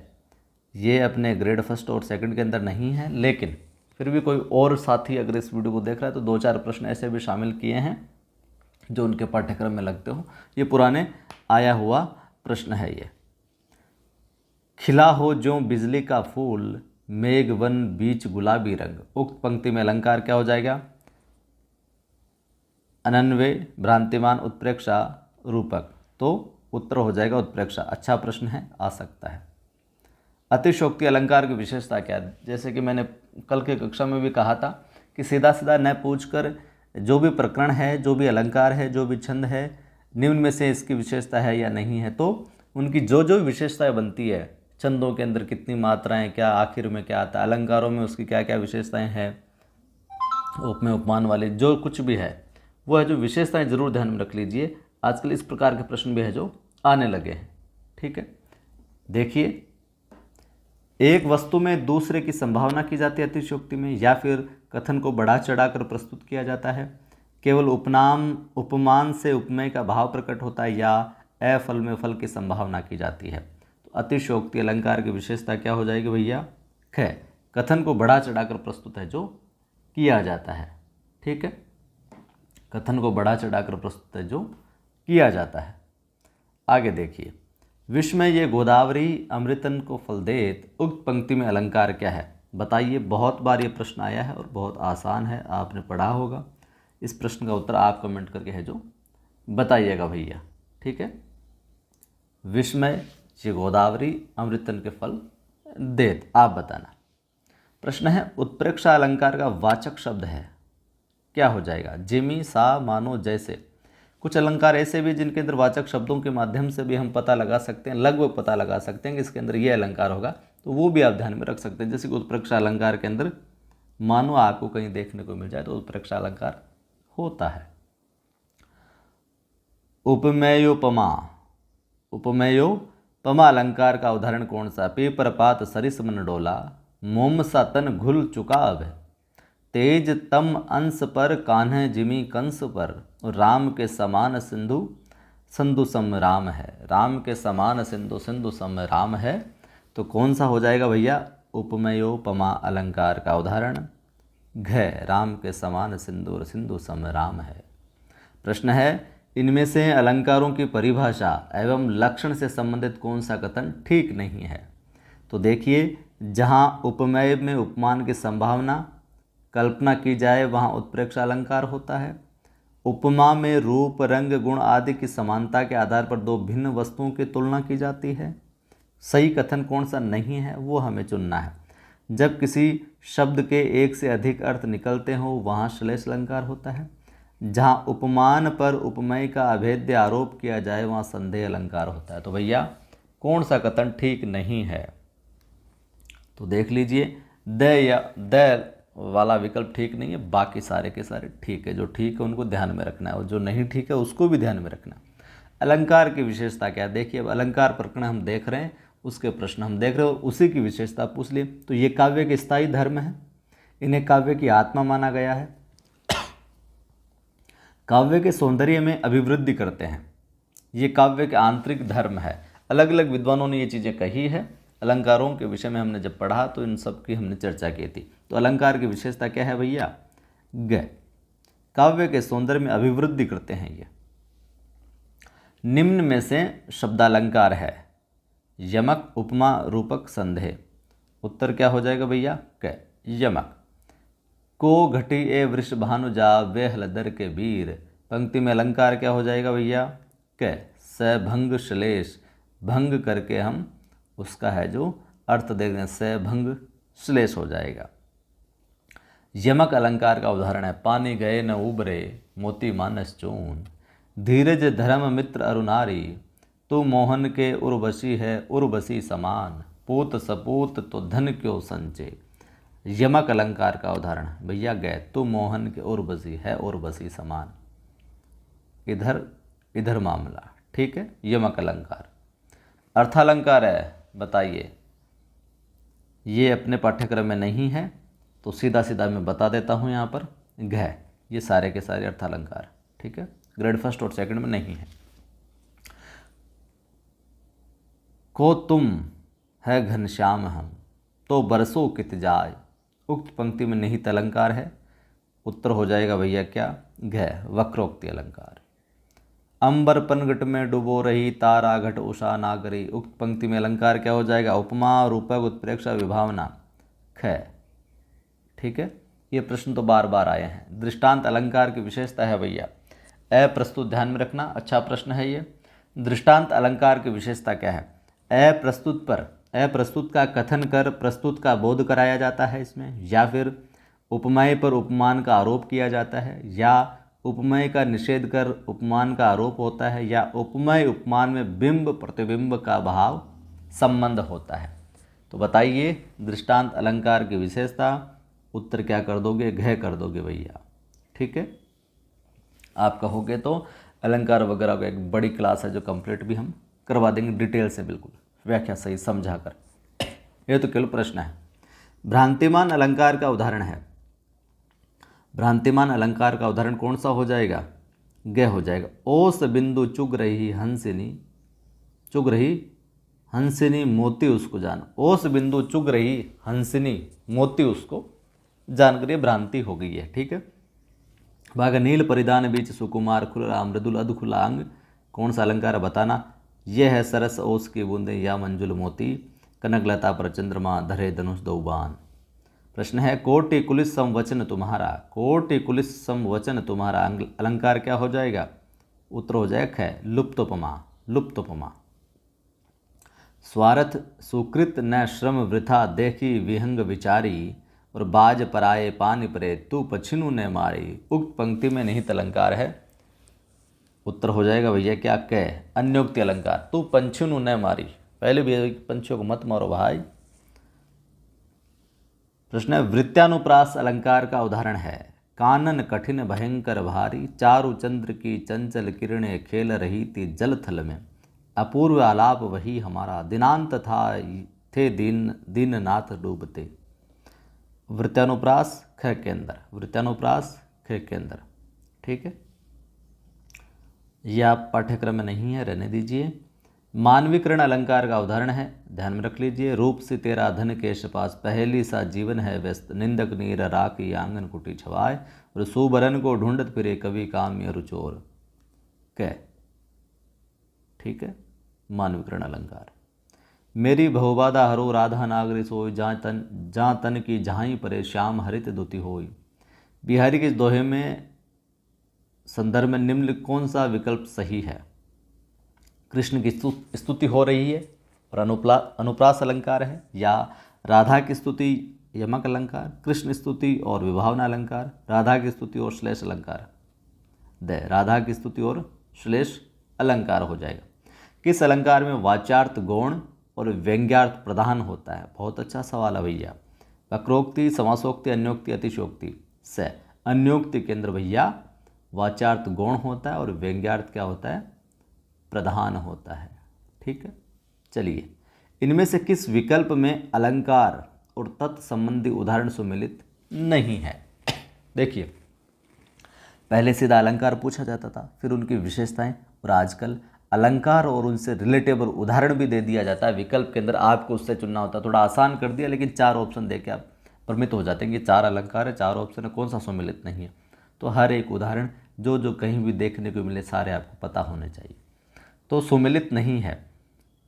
ये अपने ग्रेड फर्स्ट और सेकंड के अंदर नहीं है, लेकिन फिर भी कोई और साथी अगर इस वीडियो को देख रहा है तो 2-4 प्रश्न ऐसे भी शामिल किए हैं जो उनके पाठ्यक्रम में लगते हो। ये पुराने आया हुआ प्रश्न है ये। खिला हो जो बिजली का फूल, मेघ वन बीच गुलाबी रंग। उक्त पंक्ति में अलंकार क्या हो जाएगा? अनन्वय, भ्रांतिमान, उत्प्रेक्षा, रूपक। तो उत्तर हो जाएगा उत्प्रेक्षा। अच्छा प्रश्न है, आ सकता है। अतिशयोक्ति अलंकार की विशेषता क्या है? जैसे कि मैंने कल के कक्षा में भी कहा था कि सीधा सीधा न पूछकर जो भी प्रकरण है, जो भी अलंकार है, जो भी छंद है, निम्न में से इसकी विशेषता है या नहीं है, तो उनकी जो जो विशेषताएं बनती है, छंदों के अंदर कितनी मात्राएं, क्या आखिर में क्या आता है, अलंकारों में उसकी क्या क्या विशेषताएं हैं, उपमेय उपमान वाले जो कुछ भी है, वो है जो विशेषताएं जरूर ध्यान में रख लीजिए। आजकल इस प्रकार के प्रश्न भी है जो आने लगे हैं। ठीक है, देखिए, एक वस्तु में दूसरे की संभावना की जाती है अतिशयोक्ति में, या फिर कथन को बढ़ा चढ़ाकर प्रस्तुत किया जाता है, केवल उपमान से उपमेय का भाव प्रकट होता है, या अफल में फल की संभावना की जाती है। तो अतिशयोक्ति अलंकार की विशेषता क्या हो जाएगी भैया? ख, कथन को बढ़ा चढ़ाकर प्रस्तुत है जो किया जाता है। ठीक है, कथन को बढ़ा चढ़ाकर प्रस्तुत है जो किया जाता है। आगे देखिए, विश्व में ये गोदावरी अमृतन को फल देत, उक्त पंक्ति में अलंकार क्या है? बताइए। बहुत बार ये प्रश्न आया है और बहुत आसान है, आपने पढ़ा होगा। इस प्रश्न का उत्तर आप कमेंट करके है जो बताइएगा भैया। ठीक है, विश्व में ये गोदावरी अमृतन के फल देत, आप बताना। प्रश्न है, उत्प्रेक्षा अलंकार का वाचक शब्द है, क्या हो जाएगा? जिमी, सा, मानो, जैसे। कुछ अलंकार ऐसे भी जिनके अंदर वाचक शब्दों के माध्यम से भी हम पता लगा सकते हैं, लगभग पता लगा सकते हैं कि इसके अंदर ये अलंकार होगा, तो वो भी आप ध्यान में रख सकते हैं। जैसे कि उत्प्रेक्षा अलंकार के अंदर मानो आपको कहीं देखने को मिल जाए तो उत्प्रेक्षा अलंकार होता है। उपमेयोपमा, उपमेयोपमा अलंकार का उदाहरण कौन सा? पेपर पात सरिस मन डोला, मोम सा तन घुल चुका अब, तेज तम अंश पर कान्ह जिमी कंस पर, और राम के समान सिंधु सिंधु सम राम है। राम के समान सिंधु सिंधु सम राम है, तो कौन सा हो जाएगा भैया? उपमेयोपमा अलंकार का उदाहरण घ, राम के समान सिंदूर सिंधु सम राम है। प्रश्न है, इनमें से अलंकारों की परिभाषा एवं लक्षण से संबंधित कौन सा कथन ठीक नहीं है? तो देखिए, जहाँ उपमेय में उपमान की संभावना कल्पना की जाए वहाँ उत्प्रेक्षा अलंकार होता है। उपमा में रूप रंग गुण आदि की समानता के आधार पर दो भिन्न वस्तुओं की तुलना की जाती है। सही कथन कौन सा नहीं है वो हमें चुनना है। जब किसी शब्द के एक से अधिक अर्थ निकलते हों वहाँ श्लेष अलंकार होता है। जहाँ उपमान पर उपमेय का अभेद्य आरोप किया जाए वहाँ संदेह अलंकार होता है। तो भैया कौन सा कथन ठीक नहीं है? तो देख लीजिए, द या द वाला विकल्प ठीक नहीं है, बाकी सारे के सारे ठीक है। जो ठीक है उनको ध्यान में रखना है और जो नहीं ठीक है उसको भी ध्यान में रखना है। अलंकार की विशेषता क्या है? देखिए, अब अलंकार प्रकरण हम देख रहे हैं, उसके प्रश्न हम देख रहे हैं और उसी की विशेषता पूछ लिए। तो ये काव्य के स्थायी धर्म है, इन्हें काव्य की आत्मा माना गया है, काव्य के सौंदर्य में अभिवृद्धि करते हैं, ये काव्य के आंतरिक धर्म है। अलग अलग विद्वानों ने ये चीज़ें कही है। अलंकारों के विषय में हमने जब पढ़ा तो इन सब की हमने चर्चा की थी। तो अलंकार की विशेषता क्या है भैया? ग, काव्य के सौंदर्य में अभिवृद्धि करते हैं ये। निम्न में से शब्दालंकार है यमक उपमा रूपक संदेह। उत्तर क्या हो जाएगा भैया? क, यमक। को घटी ए वृष भानु जा वे हलदर के वीर। पंक्ति में अलंकार क्या हो जाएगा भैया? क, सभंग श्लेष। भंग करके हम उसका है जो अर्थ देख दें, सभंग श्लेष हो जाएगा। यमक अलंकार का उदाहरण है पानी गए न उबरे मोती मानस चून, धीरज धर्म मित्र अरुनारी, तू मोहन के उर्वशी है उर्वशी समान, पूत सपूत तो धन क्यों संचे। यमक अलंकार का उदाहरण भैया गए, तू मोहन के उर्वशी है उर्वशी समान। इधर इधर मामला ठीक है। यमक अलंकार। अर्थालंकार है, बताइए, ये अपने पाठ्यक्रम में नहीं है तो सीधा सीधा मैं बता देता हूँ यहाँ पर घ, ये सारे के सारे अर्थालंकार ठीक है, ग्रेड फर्स्ट और सेकंड में नहीं है। को तुम है घनश्याम हम तो बरसों कित जाय। उक्त पंक्ति में निहित अलंकार है। उत्तर हो जाएगा भैया क्या? घ, वक्रोक्ति अलंकार। अंबर पनघट में डुबो रही तारा घट उषा नागरी। उक्त पंक्ति में अलंकार क्या हो जाएगा? उपमा रूपक उत्प्रेक्षा विभावना। ख, ठीक है। ये प्रश्न तो बार बार आए हैं। दृष्टांत अलंकार की विशेषता है भैया अप्रस्तुत, ध्यान में रखना, अच्छा प्रश्न है ये। दृष्टांत अलंकार की विशेषता क्या है? अप्रस्तुत पर अप्रस्तुत का कथन कर प्रस्तुत का बोध कराया जाता है इसमें, या फिर उपमेय पर उपमान का आरोप किया जाता है, या उपमेय का निषेध कर उपमान का आरोप होता है, या उपमेय उपमान में बिंब प्रतिबिंब का भाव संबंध होता है। तो बताइए दृष्टांत अलंकार की विशेषता। उत्तर क्या कर दोगे? घ कर दोगे भैया, ठीक है। आप कहोगे तो अलंकार वगैरह का एक बड़ी क्लास है जो कंप्लीट भी हम करवा देंगे डिटेल से, बिल्कुल व्याख्या सही समझा कर। यह तो केवल प्रश्न है। भ्रांतिमान अलंकार का उदाहरण है। भ्रांतिमान अलंकार का उदाहरण कौन सा हो जाएगा? ग हो जाएगा। ओस बिंदु चुग रही हंसिनी, चुग रही हंसिनी मोती उसको जान। ओस बिंदु चुग रही हंसिनी मोती उसको जानकर ये भ्रांति हो गई है, ठीक है। भाग नील परिधान बीच सुकुमार खुला मृदुल अधखुलांग। कौन सा अलंकार है बताना? यह है सरस ओस की बूंदे या मंजुल मोती, कनकलता पर चंद्रमा धरे धनुष दो बाण। प्रश्न है कोटि कुलिस समवचन तुम्हारा। कोटि कुलिस समवचन तुम्हारा अलंकार क्या हो जाएगा? उत्तर हो जाएगा ख, लुप्तोपमा। लुप्तोपमा। स्वार्थ सुकृत न श्रम वृथा देखी विहंग विचारी, और बाज पराए पानी परे तू पछिनु ने मारी। उक्त पंक्ति में निहित अलंकार है। उत्तर हो जाएगा भैया क्या? क, अन्योक्ति अलंकार। तू पंछिनु न मारी, पहले भी पंछियों को मत मारो भाई। प्रश्न है, वृत्यानुप्रास अलंकार का उदाहरण है। कानन कठिन भयंकर भारी, चारु चंद्र की चंचल किरणें खेल रही थी जल थल में। अपूर्व आलाप वही हमारा, दिनांत था थे दीननाथ डूबते। वृत्यानुप्रास ख के अंदर, वृत्यानुप्रास ख के अंदर। ठीक है, यह आप पाठ्यक्रम में नहीं है, रहने दीजिए। मानवीकरण अलंकार का उदाहरण है, ध्यान में रख लीजिए। रूप से तेरा धन केश पास, पहली सा जीवन है व्यस्त। निंदक नीर राखी आंगन कुटी छवाए, और सुबरन को ढूंढत फिरे कवि काम्य रुचोर। कै, ठीक है, मानवीकरण अलंकार। मेरी बहुबादा हरो राधा नागरी सोई, जहाँ तन की जहाँ परे श्याम हरित दुति होई। बिहारी के इस दोहे में संदर्भ में निम्न कौन सा विकल्प सही है? कृष्ण की स्तुति हो रही है और अनुप्रास अलंकार है, या राधा की स्तुति यमक अलंकार, कृष्ण स्तुति और विभावना अलंकार, राधा की स्तुति और श्लेष अलंकार। राधा की स्तुति और श्लेष अलंकार हो जाएगा। किस अलंकार में वाच्यार्थ गौण और व्यंग्यार्थ प्रधान होता है? बहुत अच्छा सवाल है भैया। वक्रोक्ति, समासोक्ति, अन्योक्ति, अतिशयोक्ति से। अन्योक्ति के अंदर भैया वाच्यार्थ गौण होता है और व्यंग्यार्थ क्या होता है? प्रधान होता है। ठीक है, चलिए, इनमें से किस विकल्प में अलंकार और तत्संबंधी उदाहरण सुमिलित नहीं है? देखिए, पहले सीधा अलंकार पूछा जाता था, फिर उनकी विशेषताएं, और आजकल अलंकार और उनसे रिलेटेबल उदाहरण भी दे दिया जाता है विकल्प के अंदर। आपको उससे चुनना होता है, थोड़ा आसान कर दिया, लेकिन 4 ऑप्शन देके आप भ्रमित हो जाते हैं कि 4 अलंकार है, 4 ऑप्शन है, कौन सा सुमिलित नहीं है। तो हर एक उदाहरण जो जो कहीं भी देखने को मिले सारे आपको पता होने चाहिए। तो सुमिलित नहीं है।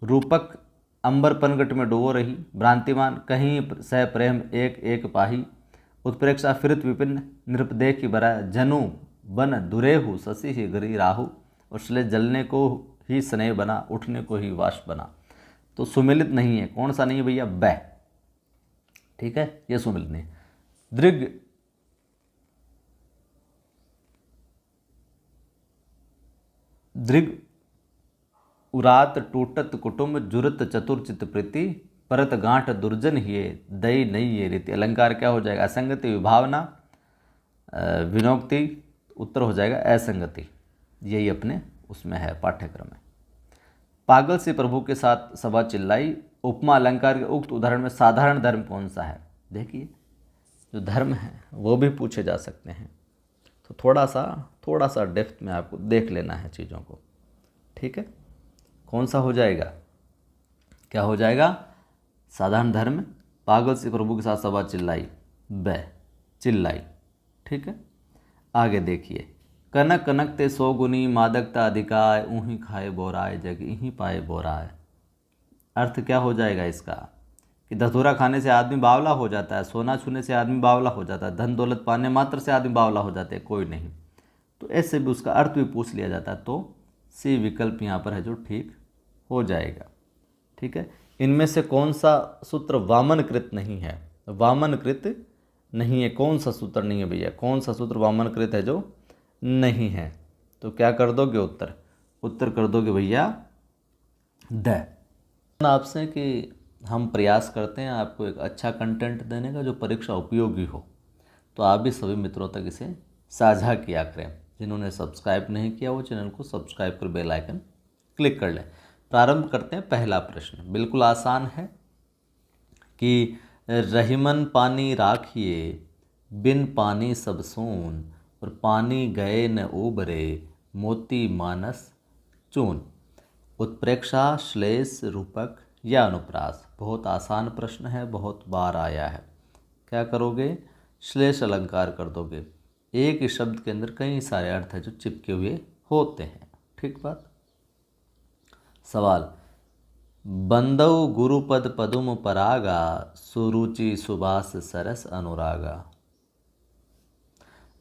रूपक अंबर पनघट में डुबो रही, भ्रांतिमान कहीं सह प्रेम एक एक पाही। उत्प्रेक्षा फिरत विपिन नृपदेह की बरा, जनु बन दुरेहु शशि ही गरी राहु। और श्लेष जलने को ही स्नेह बना, उठने को ही वाश बना। तो सुमिलित नहीं है। कौन सा नहीं है भैया? बै। ठीक है, ये सुमिलित नहीं। दृग दृग उरात टूटत कुटुंब, जुरत चतुर्चित प्रीति। परत गांठ दुर्जन हिये, दई नहीं ये रीति। अलंकार क्या हो जाएगा? असंगति, विभावना, विनोक्ति। उत्तर हो जाएगा असंगति। यही अपने उसमें है पाठ्यक्रम में। पागल से प्रभु के साथ सभा चिल्लाई। उपमा अलंकार के उक्त उदाहरण में साधारण धर्म कौन सा है? देखिए, जो धर्म है वो भी पूछे जा सकते हैं, तो थोड़ा सा डेप्थ में आपको देख लेना है चीज़ों को। ठीक है, कौन सा हो जाएगा? क्या हो जाएगा? साधारण धर्म। पागल से प्रभु के साथ सभा चिल्लाई, बै, चिल्लाई। ठीक है, आगे देखिए। कनक कनक ते सोगुनी, मादकता अधिकाय। ऊही खाए बोराए, जग इही पाए बोराए। अर्थ क्या हो जाएगा इसका? कि धतूरा खाने से आदमी बावला हो जाता है, सोना छूने से आदमी बावला हो जाता है, धन दौलत पाने मात्र से आदमी बावला हो जाते हैं, कोई नहीं। तो ऐसे भी उसका अर्थ भी पूछ लिया जाता है। तो सी विकल्प यहाँ पर है जो ठीक हो जाएगा। ठीक है, इनमें से कौन सा सूत्र वामनकृत नहीं है? वामनकृत नहीं है। कौन सा सूत्र नहीं है भैया? कौन सा सूत्र वामनकृत है जो नहीं है? तो क्या कर दोगे? उत्तर कर दोगे भैया द। आपसे कि हम प्रयास करते हैं आपको एक अच्छा कंटेंट देने का जो परीक्षा उपयोगी हो, तो आप भी सभी मित्रों तक इसे साझा किया करें। जिन्होंने सब्सक्राइब नहीं किया वो चैनल को सब्सक्राइब कर बेल आइकन क्लिक कर लें। प्रारंभ करते हैं। पहला प्रश्न बिल्कुल आसान है कि रहीमन पानी राखिए, बिन पानी सब सून। और पानी गए न उबरे, मोती मानस चून। उत्प्रेक्षा, श्लेष, रूपक या अनुप्रास? बहुत आसान प्रश्न है, बहुत बार आया है। क्या करोगे? श्लेष अलंकार कर दोगे। एक ही शब्द के अंदर कई सारे अर्थ हैं जो चिपके हुए होते हैं। ठीक बात। सवाल, बंदौ गुरुपद पदुम परागा, सुरुचि सुबास सरस अनुरागा।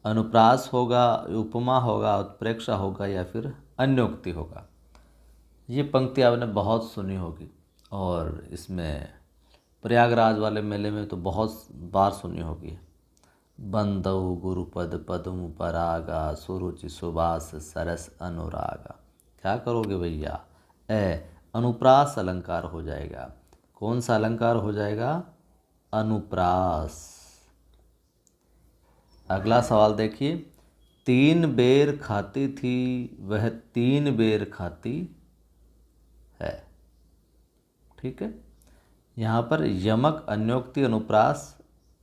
अनुप्रास होगा, उपमा होगा, उत्प्रेक्षा होगा या फिर अन्योक्ति होगा? ये पंक्ति आपने बहुत सुनी होगी और इसमें प्रयागराज वाले मेले में तो बहुत बार सुनी होगी। बंदौ गुरुपद पदुम परागा, सुरुचि सुबास सरस अनुरागा। क्या करोगे भैया? अनुप्रास अलंकार हो जाएगा। कौन सा अलंकार हो जाएगा? अनुप्रास। अगला सवाल देखिए, 3 बेर खाती थी वह 3 बेर खाती है। ठीक है, यहाँ पर यमक, अन्योक्ति, अनुप्रास,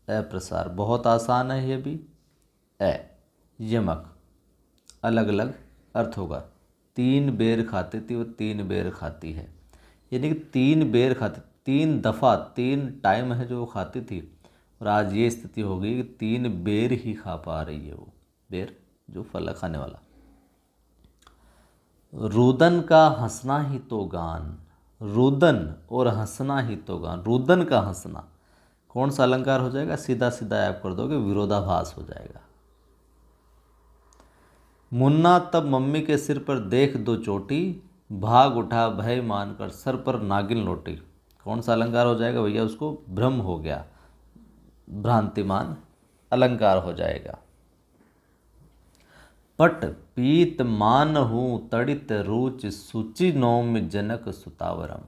अप्रसार, बहुत आसान है ये भी। यमक अलग अलग अर्थ होगा। 3 बेर खाती थी वो 3 बेर खाती है, यानी कि 3 बेर खाती, 3 दफ़ा, 3 टाइम है जो वो खाती थी, और आज ये स्थिति हो गई कि 3 बेर ही खा पा रही है वो, बेर जो फल है खाने वाला। रुदन का हंसना ही तो गान, रुदन और हंसना ही तो गान, रुदन का हंसना कौन सा अलंकार हो जाएगा? सीधा सीधा आप कर दोगे, विरोधाभास हो जाएगा। मुन्ना तब मम्मी के सिर पर देख दो चोटी, भाग उठा भय मानकर सर पर नागिन लौटी। कौन सा अलंकार हो जाएगा भैया? उसको भ्रम हो गया, भ्रांतिमान अलंकार हो जाएगा। पट पीत मान हूँ तड़ित रुच, सूचि नौम जनक सुतावरम।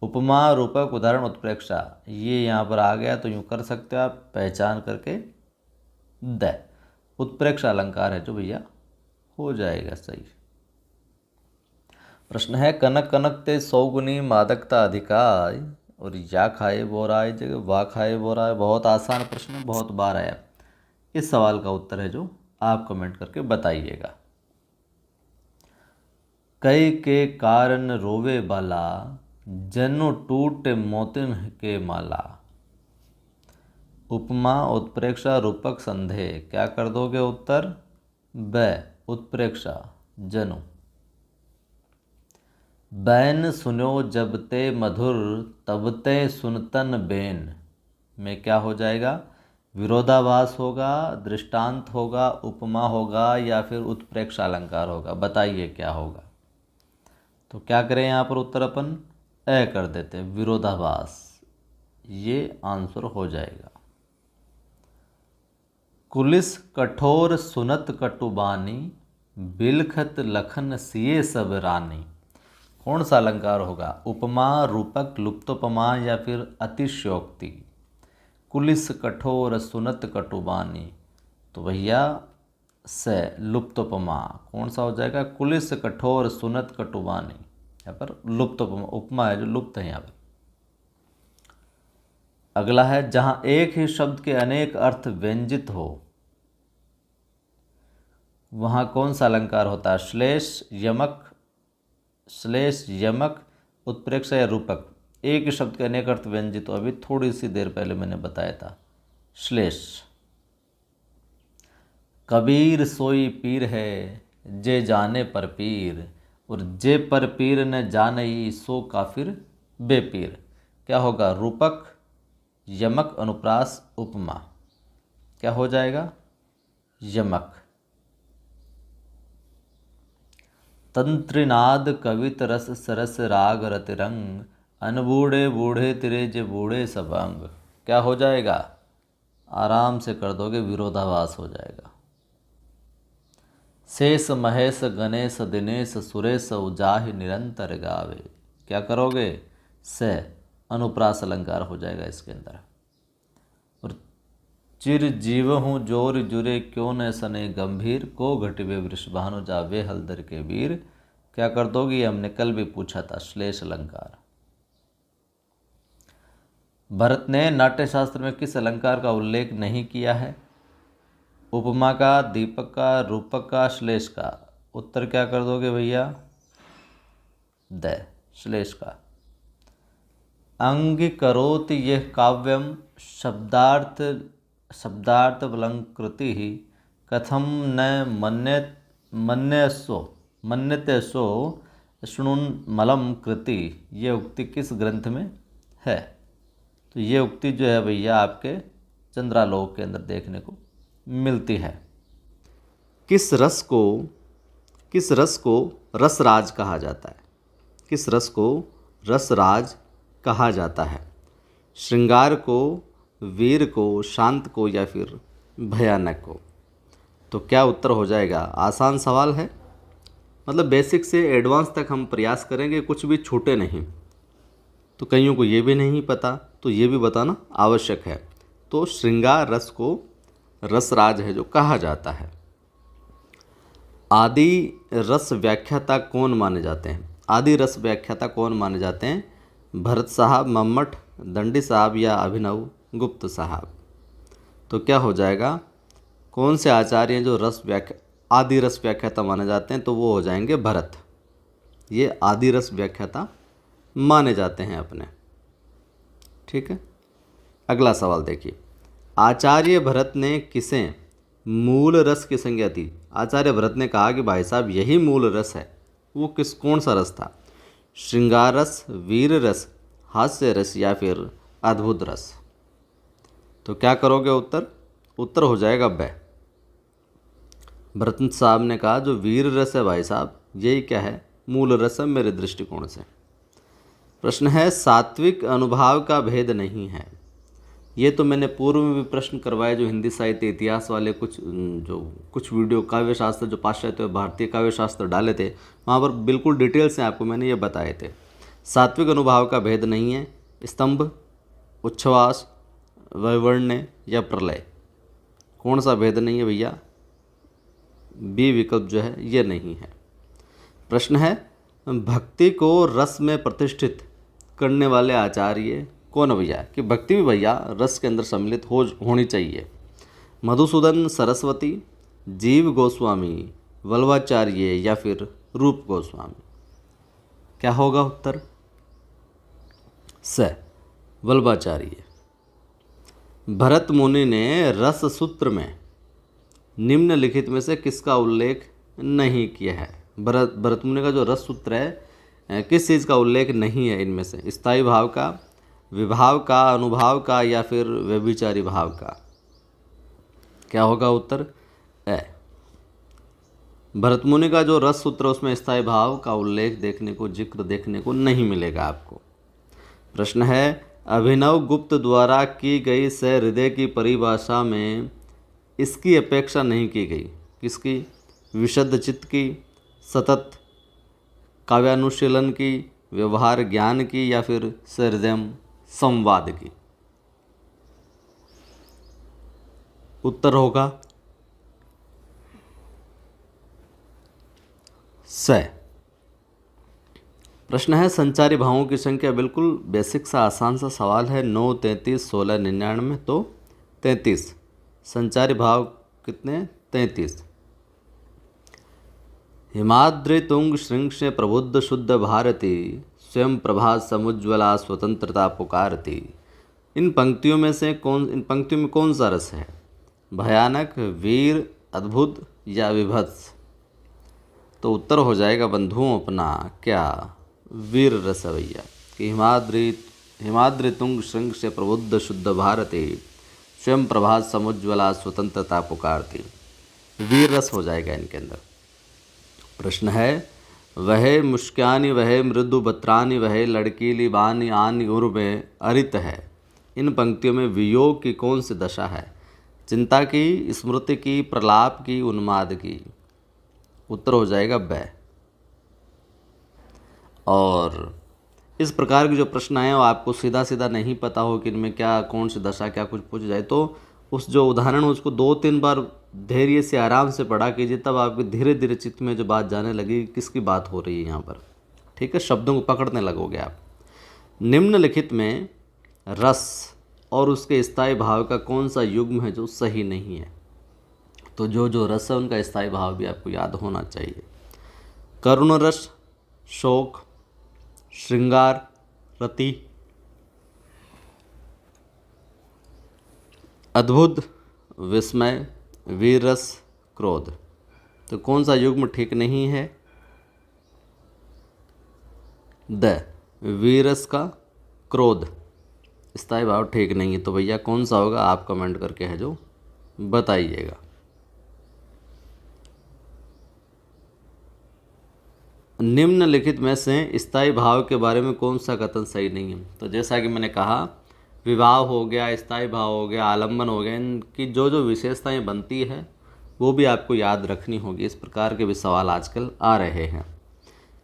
उपमा, रूपक, उदाहरण, उत्प्रेक्षा, ये यहाँ पर आ गया तो यूँ कर सकते हो आप, पहचान करके द उत्प्रेक्षा अलंकार है जो भैया हो जाएगा सही। प्रश्न है, कनक कनक ते सौगुनी मादकता अधिकाय, और या खाए बोराय जगह वाह खाए बोराय। बहुत आसान प्रश्न, बहुत बार आया। इस सवाल का उत्तर है जो आप कमेंट करके बताइएगा। कई के कारण रोवे बाला, जनु टूट मोतिन के माला। उपमा, उत्प्रेक्षा, रूपक, संदेह, क्या कर दोगे उत्तर? ब उत्प्रेक्षा, जनु। बैन सुनो जब ते मधुर, तब ते सुनतन बेन में क्या हो जाएगा? विरोधाभास होगा, दृष्टांत होगा, उपमा होगा, या फिर उत्प्रेक्षा अलंकार होगा? बताइए क्या होगा। तो क्या करें यहाँ पर उत्तर अपन कर देते हैं, विरोधाभास, ये आंसर हो जाएगा। कुलिस कठोर सुनत कटुबानी, बिलखत लखन सिए सब रानी। कौन सा अलंकार होगा? उपमा, रूपक, लुप्तोपमा, या फिर अतिशयोक्ति। कुलिस कठोर सुनत कटुबानी, तो भैया से लुप्तोपमा कौन सा हो जाएगा? कुलिस कठोर सुनत कटुबानी, यहाँ पर लुप्तोपमा, उपमा है जो लुप्त है यहाँ पर। अगला है, जहाँ एक ही शब्द के अनेक अर्थ व्यंजित हो वहाँ कौन सा अलंकार होता है? श्लेष, यमक, श्लेष, यमक, उत्प्रेक्षा या रूपक। एक ही शब्द के अनेक अर्थ व्यंजित हो, अभी थोड़ी सी देर पहले मैंने बताया था, श्लेष। कबीर सोई पीर है, जे जाने पर पीर, और जे पर पीर न जाने सो काफिर बेपीर। क्या होगा? रूपक, यमक, अनुप्रास, उपमा। क्या हो जाएगा? यमक। तंत्रिनाद कवित रस सरस राग रतिरंग, अनबूढ़े बूढ़े तिरे जे बूढ़े सब अंग। क्या हो जाएगा? आराम से कर दोगे, विरोधाभास हो जाएगा। शेष महेश गणेश दिनेश सुरेश उजाहि निरंतर गावे। क्या करोगे? से अनुप्रास अलंकार हो जाएगा इसके अंदर। और चिर जीव हूँ जोर जुरे क्यों न सने गंभीर, को घटिवे वृषभानु जावे हलदर के वीर। क्या कर दोगे? हमने कल भी पूछा था, श्लेष अलंकार। भरत ने नाट्यशास्त्र में किस अलंकार का उल्लेख नहीं किया है? उपमा का, दीपक का, रूपक का, श्लेष का। उत्तर क्या कर दोगे भैया? द श्लेष का। अंगीकरोति यह काव्यम शब्दार्थ अलंकृति ही, कथम न मन्यते सो शृणुन्मलम कृति। ये उक्ति किस ग्रंथ में है? तो ये उक्ति जो है भैया आपके चंद्रालोक के अंदर देखने को मिलती है। किस रस को रसराज कहा जाता है? किस रस को रसराज कहा जाता है? श्रृंगार को, वीर को, शांत को, या फिर भयानक को? तो क्या उत्तर हो जाएगा? आसान सवाल है, मतलब बेसिक से एडवांस तक हम प्रयास करेंगे, कुछ भी छूटे नहीं। तो कईयों को ये भी नहीं पता, तो ये भी बताना आवश्यक है। तो श्रृंगार रस को रसराज है जो कहा जाता है। आदि रस व्याख्याता कौन माने जाते हैं? आदि रस व्याख्याता कौन माने जाते हैं? भरत साहब, मम्मट, दंडी साहब या अभिनव गुप्त साहब? तो क्या हो जाएगा, कौन से आचार्य हैं जो आदि रस व्याख्याता माने जाते हैं? तो वो हो जाएंगे भरत। ये आदि रस व्याख्याता माने जाते हैं अपने। ठीक है, अगला सवाल देखिए। आचार्य भरत ने किसे मूल रस की संज्ञा दी? आचार्य भरत ने कहा कि भाई साहब यही मूल रस है। वो कौन सा रस था? श्रृंगार रस, वीर रस, हास्य रस या फिर अद्भुत रस? तो क्या करोगे उत्तर? उत्तर हो जाएगा ब। भरत साहब ने कहा जो वीर रस है भाई साहब, यही क्या है, मूल रस है मेरे दृष्टिकोण से। प्रश्न है सात्विक अनुभाव का भेद नहीं है। ये तो मैंने पूर्व में भी प्रश्न करवाए, जो हिंदी साहित्य इतिहास वाले कुछ वीडियो काव्य शास्त्र जो पाश्चात्य भारतीय काव्य शास्त्र डाले थे, वहाँ पर बिल्कुल डिटेल से आपको मैंने ये बताए थे। सात्विक अनुभाव का भेद नहीं है, स्तंभ, उच्छ्वास, वैवर्ण्य या प्रलय, कौन सा भेद नहीं है भैया? बी विकल्प जो है ये नहीं है। प्रश्न है भक्ति को रस में प्रतिष्ठित करने वाले आचार्य कौन भैया? कि भक्ति भी भैया रस के अंदर सम्मिलित होनी चाहिए। मधुसूदन सरस्वती, जीव गोस्वामी, वल्लभाचार्य या फिर रूप गोस्वामी? क्या होगा उत्तर? स, वल्लभाचार्य। भरत मुनि ने रस सूत्र में निम्नलिखित में से किसका उल्लेख नहीं किया है? भरत मुनि का जो रस सूत्र है किस चीज़ का उल्लेख नहीं है इनमें से? स्थायी भाव का, विभाव का, अनुभाव का या फिर व्यभिचारी भाव का? क्या होगा उत्तर? ए। भरत मुनि का जो रस सूत्र उसमें स्थायी भाव का उल्लेख जिक्र देखने को नहीं मिलेगा आपको। प्रश्न है अभिनव गुप्त द्वारा की गई सहृदय की परिभाषा में इसकी अपेक्षा नहीं की गई। किसकी? विशुद्ध चित्त की, सतत काव्यानुशीलन की, व्यवहार ज्ञान की या फिर सहृदय संवाद की? उत्तर होगा स। प्रश्न है संचारी भावों की संख्या, बिल्कुल बेसिक सा आसान सा सवाल है। 9, 33, 16, 99, तो 33। संचारी भाव कितने? 33। हिमाद्रि तुंग श्रृंग से प्रबुद्ध शुद्ध भारती, स्वयं प्रभात समुज्ज्वला स्वतंत्रता पुकारती। इन पंक्तियों में कौन सा रस है? भयानक, वीर, अद्भुत या विभत्स? तो उत्तर हो जाएगा बंधुओं अपना क्या? वीर रस है भैया। कि हिमाद्रि तुंग श्रृंग से प्रबुद्ध शुद्ध भारती, स्वयं प्रभात समुज्ज्वला स्वतंत्रता पुकारती। वीर रस हो जाएगा इनके अंदर। प्रश्न है वह मुश्क्यानि वह मृदु बत्रानि वह लड़कीली बानी आनि उर्वे अरित है। इन पंक्तियों में वियोग की कौन सी दशा है? चिंता की, स्मृति की, प्रलाप की, उन्माद की? उत्तर हो जाएगा ब। और इस प्रकार के जो प्रश्न आए वो आपको सीधा सीधा नहीं पता हो कि इनमें क्या कौन सी दशा क्या कुछ पूछ जाए, तो उस जो उदाहरण उसको 2-3 बार धैर्य से आराम से पढ़ा कीजिए, तब आपके धीरे धीरे चित्त में जो बात जाने लगी किसकी बात हो रही है यहाँ पर। ठीक है, शब्दों को पकड़ने लगोगे आप। निम्नलिखित में रस और उसके स्थायी भाव का कौन सा युग्म है जो सही नहीं है? तो जो रस है उनका स्थायी भाव भी आपको याद होना चाहिए। करुण रस, शोक, श्रृंगार, रति, अद्भुत, विस्मय, वीर रस, क्रोध। तो कौन सा युग्म ठीक नहीं है? द, वीरस का क्रोध स्थायी भाव ठीक नहीं है। तो भैया कौन सा होगा? आप कमेंट करके है जो बताइएगा। निम्नलिखित में से स्थायी भाव के बारे में कौन सा कथन सही नहीं है? तो जैसा कि मैंने कहा, विवाह हो गया, स्थायी भाव हो गया, आलम्बन हो गया, इनकी जो विशेषताएं बनती है वो भी आपको याद रखनी होगी। इस प्रकार के भी सवाल आजकल आ रहे हैं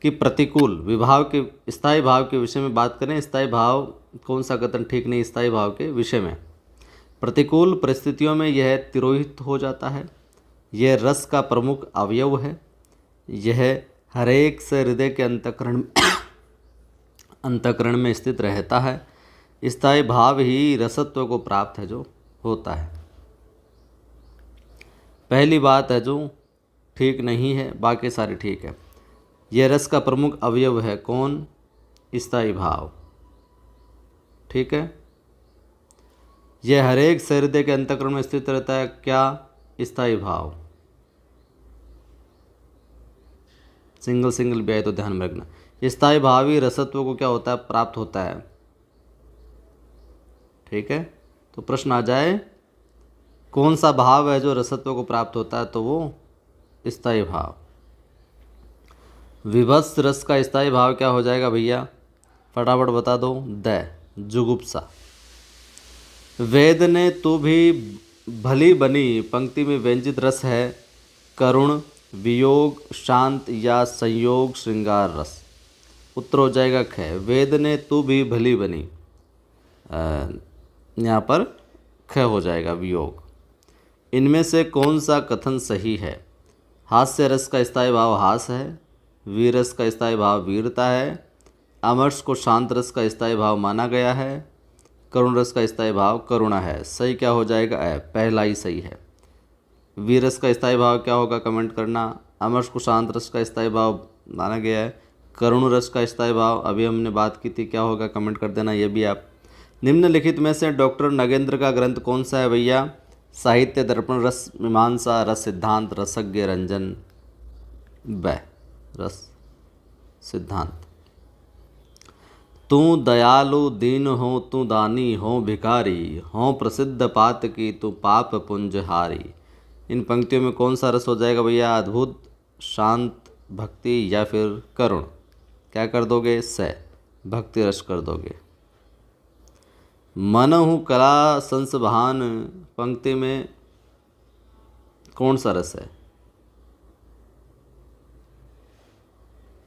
कि प्रतिकूल विभाव के स्थायी भाव के विषय में बात करें। स्थायी भाव कौन सा कथन ठीक नहीं स्थायी भाव के विषय में? प्रतिकूल परिस्थितियों में यह तिरोहित हो जाता है। यह रस का प्रमुख अवयव है। यह हरेक से हृदय के अंतःकरण में स्थित रहता है। स्थायी भाव ही रसत्व को प्राप्त है जो होता है। पहली बात है जो ठीक नहीं है, बाकी सारी ठीक है। यह रस का प्रमुख अवयव है। कौन? स्थायी भाव। ठीक है। यह हरेक से हृदय के अंतःकरण में स्थित रहता है। क्या? स्थायी भाव। सिंगल भी आए तो ध्यान में रखना। स्थायी भाव ही रसत्व को क्या होता है? प्राप्त होता है। ठीक है। तो प्रश्न आ जाए कौन सा भाव है जो रसत्व को प्राप्त होता है? तो वो स्थायी भाव। विभत्स रस का स्थायी भाव क्या हो जाएगा भैया? फटाफट बता दो। जुगुप्सा। वेद ने तू भी भली बनी पंक्ति में व्यंजित रस है करुण, वियोग, शांत या संयोग श्रृंगार रस। उत्तर हो जाएगा ख। वेद ने तू भी भली बनी, यहाँ पर ख हो जाएगा वियोग। इनमें से कौन सा कथन सही है? हास्य रस का स्थायी भाव हास है। वीर रस का स्थायी भाव वीरता है। अमर्ष को शांत रस का स्थायी भाव माना गया है। करुण रस का स्थायी भाव करुणा है। सही क्या हो जाएगा? पहला ही सही है। वीर रस का स्थायी भाव क्या होगा? कमेंट करना। अमर्ष को शांत रस का स्थायी भाव माना गया है। करुण रस का स्थायी भाव अभी हमने बात की थी, क्या होगा? कमेंट कर देना ये भी आप। निम्नलिखित में से डॉक्टर नगेंद्र का ग्रंथ कौन सा है भैया? साहित्य दर्पण, रस मीमांसा, रस सिद्धांत, रसज्ञ रंजन। रस सिद्धांत। तू दयालु दीन हो, तू दानी हो भिखारी हो, प्रसिद्ध पात की तू पाप पुंजहारी। इन पंक्तियों में कौन सा रस हो जाएगा भैया? अद्भुत, शांत, भक्ति या फिर करुण। क्या कर दोगे? भक्ति रस कर दोगे। मनहु कला संसभान पंक्ति में कौन सा रस है?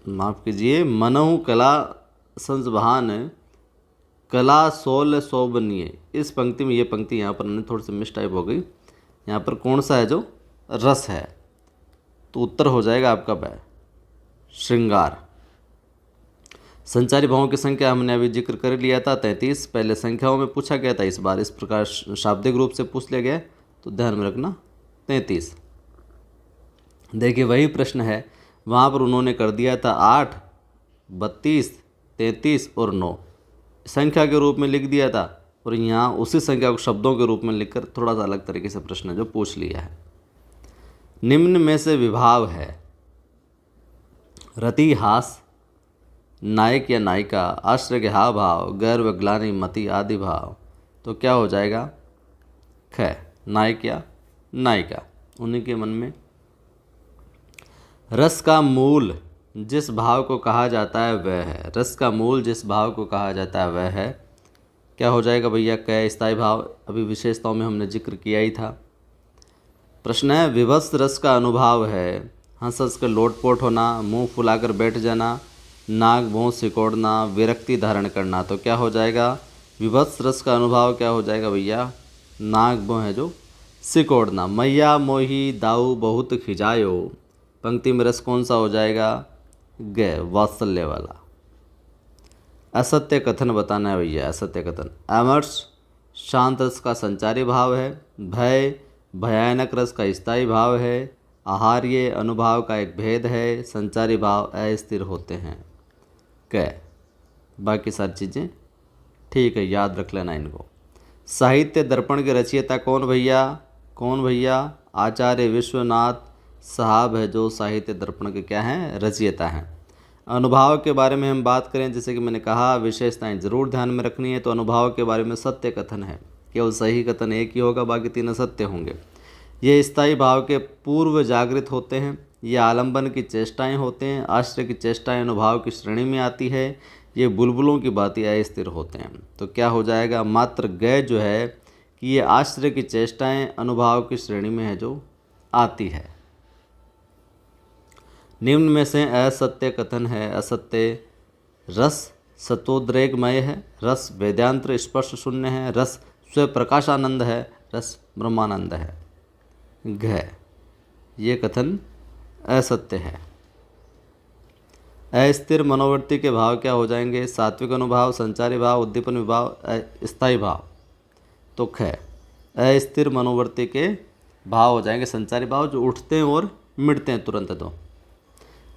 माफ कीजिए, मनहु कला संसभान कला सोल शोभनीय। इस पंक्ति में, ये पंक्ति यहाँ पर थोड़ी सी मिस टाइप हो गई। यहाँ पर कौन सा है जो रस है? तो उत्तर हो जाएगा आपका श्रृंगार। संचारी भावों की संख्या हमने अभी जिक्र कर लिया था 33। पहले संख्याओं में पूछा गया था, इस बार इस प्रकार शाब्दिक रूप से पूछ लिया गया, तो ध्यान में रखना 33। देखिए वही प्रश्न है, वहाँ पर उन्होंने कर दिया था 8, 32, 33 और 9 संख्या के रूप में लिख दिया था, और यहाँ उसी संख्या को शब्दों के रूप में लिखकर थोड़ा सा अलग तरीके से प्रश्न है जो पूछ लिया है। निम्न में से विभाव है रति हास, नायक या नायिका, आश्रय के हाव भाव, गर्व, ग्लानि, मति आदि भाव। तो क्या हो जाएगा? ख। नायक या नायिका, उन्हीं के मन में। रस का मूल जिस भाव को कहा जाता है वह है। रस का मूल जिस भाव को कहा जाता है वह है। क्या हो जाएगा भैया? क। स्थायी भाव। अभी विशेषताओं में हमने जिक्र किया ही था। प्रश्न है विभत्स रस का अनुभाव है हंस हंस कर लोटपोट होना, मुंह फुलाकर बैठ जाना, नाक भौं सिकोड़ना, विरक्ति धारण करना। तो क्या हो जाएगा? विभत्स रस का अनुभव क्या हो जाएगा भैया? नाक भौं है जो सिकोड़ना। मैया मोही दाऊ बहुत खिजायो पंक्ति में रस कौन सा हो जाएगा? ग। वात्सल्य वाला। असत्य कथन बताना है भैया। असत्य कथन। अमर्ष शांत रस का संचारी भाव है। भय भयानक रस का स्थायी भाव है। आहार्य अनुभाव का एक भेद है। संचारी भाव अस्थिर होते हैं। क। बाकी सारी चीज़ें ठीक है, याद रख लेना इनको। साहित्य दर्पण के रचयिता कौन भैया? कौन भैया? आचार्य विश्वनाथ साहब है जो साहित्य दर्पण के क्या हैं? रचयिता हैं। अनुभाव के बारे में हम बात करें, जैसे कि मैंने कहा विशेषताएं जरूर ध्यान में रखनी है। तो अनुभाव के बारे में सत्य कथन है, केवल सही कथन एक ही होगा, बाकी 3 असत्य होंगे। ये स्थायी भाव के पूर्व जागृत होते हैं। ये आलंबन की चेष्टाएं होते हैं। आश्रय की चेष्टाएं अनुभाव की श्रेणी में आती है। ये बुलबुलों की भांति अस्थिर होते हैं। तो क्या हो जाएगा? मात्र ग जो है कि ये आश्रय की चेष्टाएं अनुभाव की श्रेणी में है जो आती है। निम्न में से असत्य कथन है। असत्य रस सत्वोद्रेकमय है। रस वेदांतर स्पर्श शून्य है। रस स्व प्रकाशानंद है, रस ब्रह्मानंद है। घ, ये कथन असत्य है। अस्थिर मनोवृत्ति के भाव क्या हो जाएंगे? सात्विक अनुभाव, संचारी भाव, उद्दीपन विभाव, स्थायी भाव। तो ख, अस्थिर मनोवृत्ति के भाव हो जाएंगे संचारी भाव, जो उठते हैं और मिटते हैं तुरंत। तो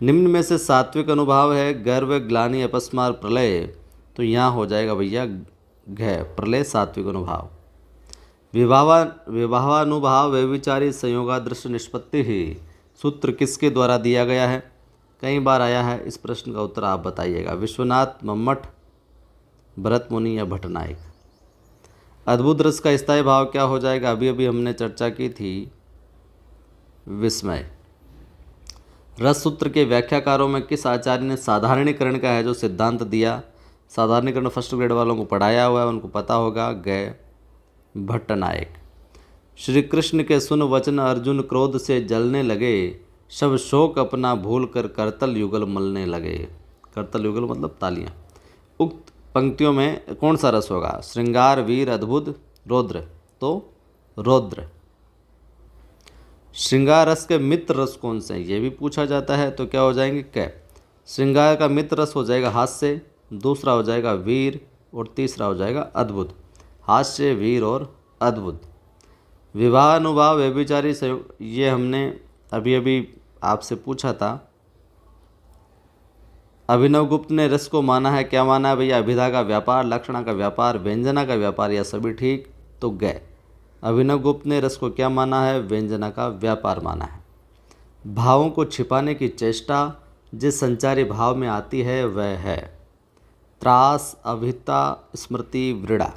निम्न में से सात्विक अनुभाव है गर्व, ग्लानि, अपस्मार, प्रलय। तो यहाँ हो जाएगा भैया घ, प्रलय सात्विक अनुभाव। विभावानुभाव व्यभिचारी संयोगादृश निष्पत्ति ही सूत्र किसके द्वारा दिया गया है? कई बार आया है, इस प्रश्न का उत्तर आप बताइएगा। विश्वनाथ, मम्मट, भरत मुनि या भट्टनायक। अद्भुत रस का स्थायी भाव क्या हो जाएगा? अभी अभी हमने चर्चा की थी, विस्मय। रस सूत्र के व्याख्याकारों में किस आचार्य ने साधारणीकरण का है जो सिद्धांत दिया? साधारणीकरण फर्स्ट ग्रेड वालों को पढ़ाया हुआ है, उनको पता होगा। ग, भट्टनायक। श्री कृष्ण के सुन वचन अर्जुन क्रोध से जलने लगे, शब शोक अपना भूल कर करतल युगल मलने लगे। करतल युगल मतलब तालियां। उक्त पंक्तियों में कौन सा रस होगा? श्रृंगार, वीर, अद्भुत, रौद्र। तो रौद्र। श्रृंगार रस के मित्र रस कौन से हैं? ये भी पूछा जाता है। तो क्या हो जाएंगे? क, श्रृंगार का मित्र रस हो जाएगा हास्य, दूसरा हो जाएगा वीर, और तीसरा हो जाएगा अद्भुत। हास्य, वीर और अद्भुत। विवाहानुभाव व्यभिचारी संयोग, ये हमने अभी अभी आपसे पूछा था। अभिनव गुप्त ने रस को माना है, क्या माना है भैया? अभिधा का व्यापार, लक्षणा का व्यापार, व्यंजना का व्यापार, या सभी ठीक? तो ग, अभिनव गुप्त ने रस को क्या माना है? व्यंजना का व्यापार माना है। भावों को छिपाने की चेष्टा जिस संचारी भाव में आती है वह है त्रास, अभिता, स्मृति, वृड़ा।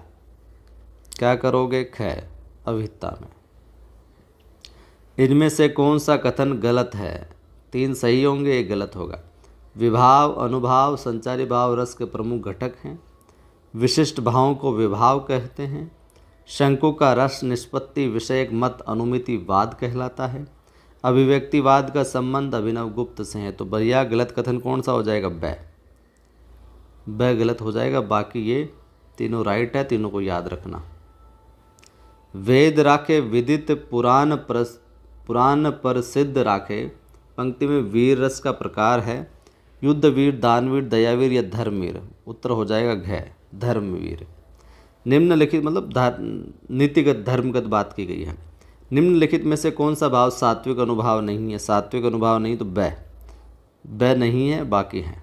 क्या करोगे? ख, अभिता में। इनमें से कौन सा कथन गलत है? 3 सही होंगे, 1 गलत होगा। विभाव, अनुभाव, संचारी भाव रस के प्रमुख घटक हैं। विशिष्ट भावों को विभाव कहते हैं। शंकु का रस निष्पत्ति विषयक मत अनुमितिवाद कहलाता है। अभिव्यक्तिवाद का संबंध अभिनव गुप्त से है। तो भैया गलत कथन कौन सा हो जाएगा? ब, गलत हो जाएगा। बाकी ये तीनों राइट है, तीनों को याद रखना। वेद राखे विदित, पुराण प्रसिद्ध राखे। पंक्ति में वीर रस का प्रकार है युद्ध वीर, दानवीर, दयावीर या धर्मवीर। उत्तर हो जाएगा घ, धर्मवीर। निम्नलिखित मतलब नीतिगत धर्मगत बात की गई है। निम्नलिखित में से कौन सा भाव सात्विक अनुभाव नहीं है? सात्विक अनुभाव नहीं, तो ब नहीं है, बाकी हैं।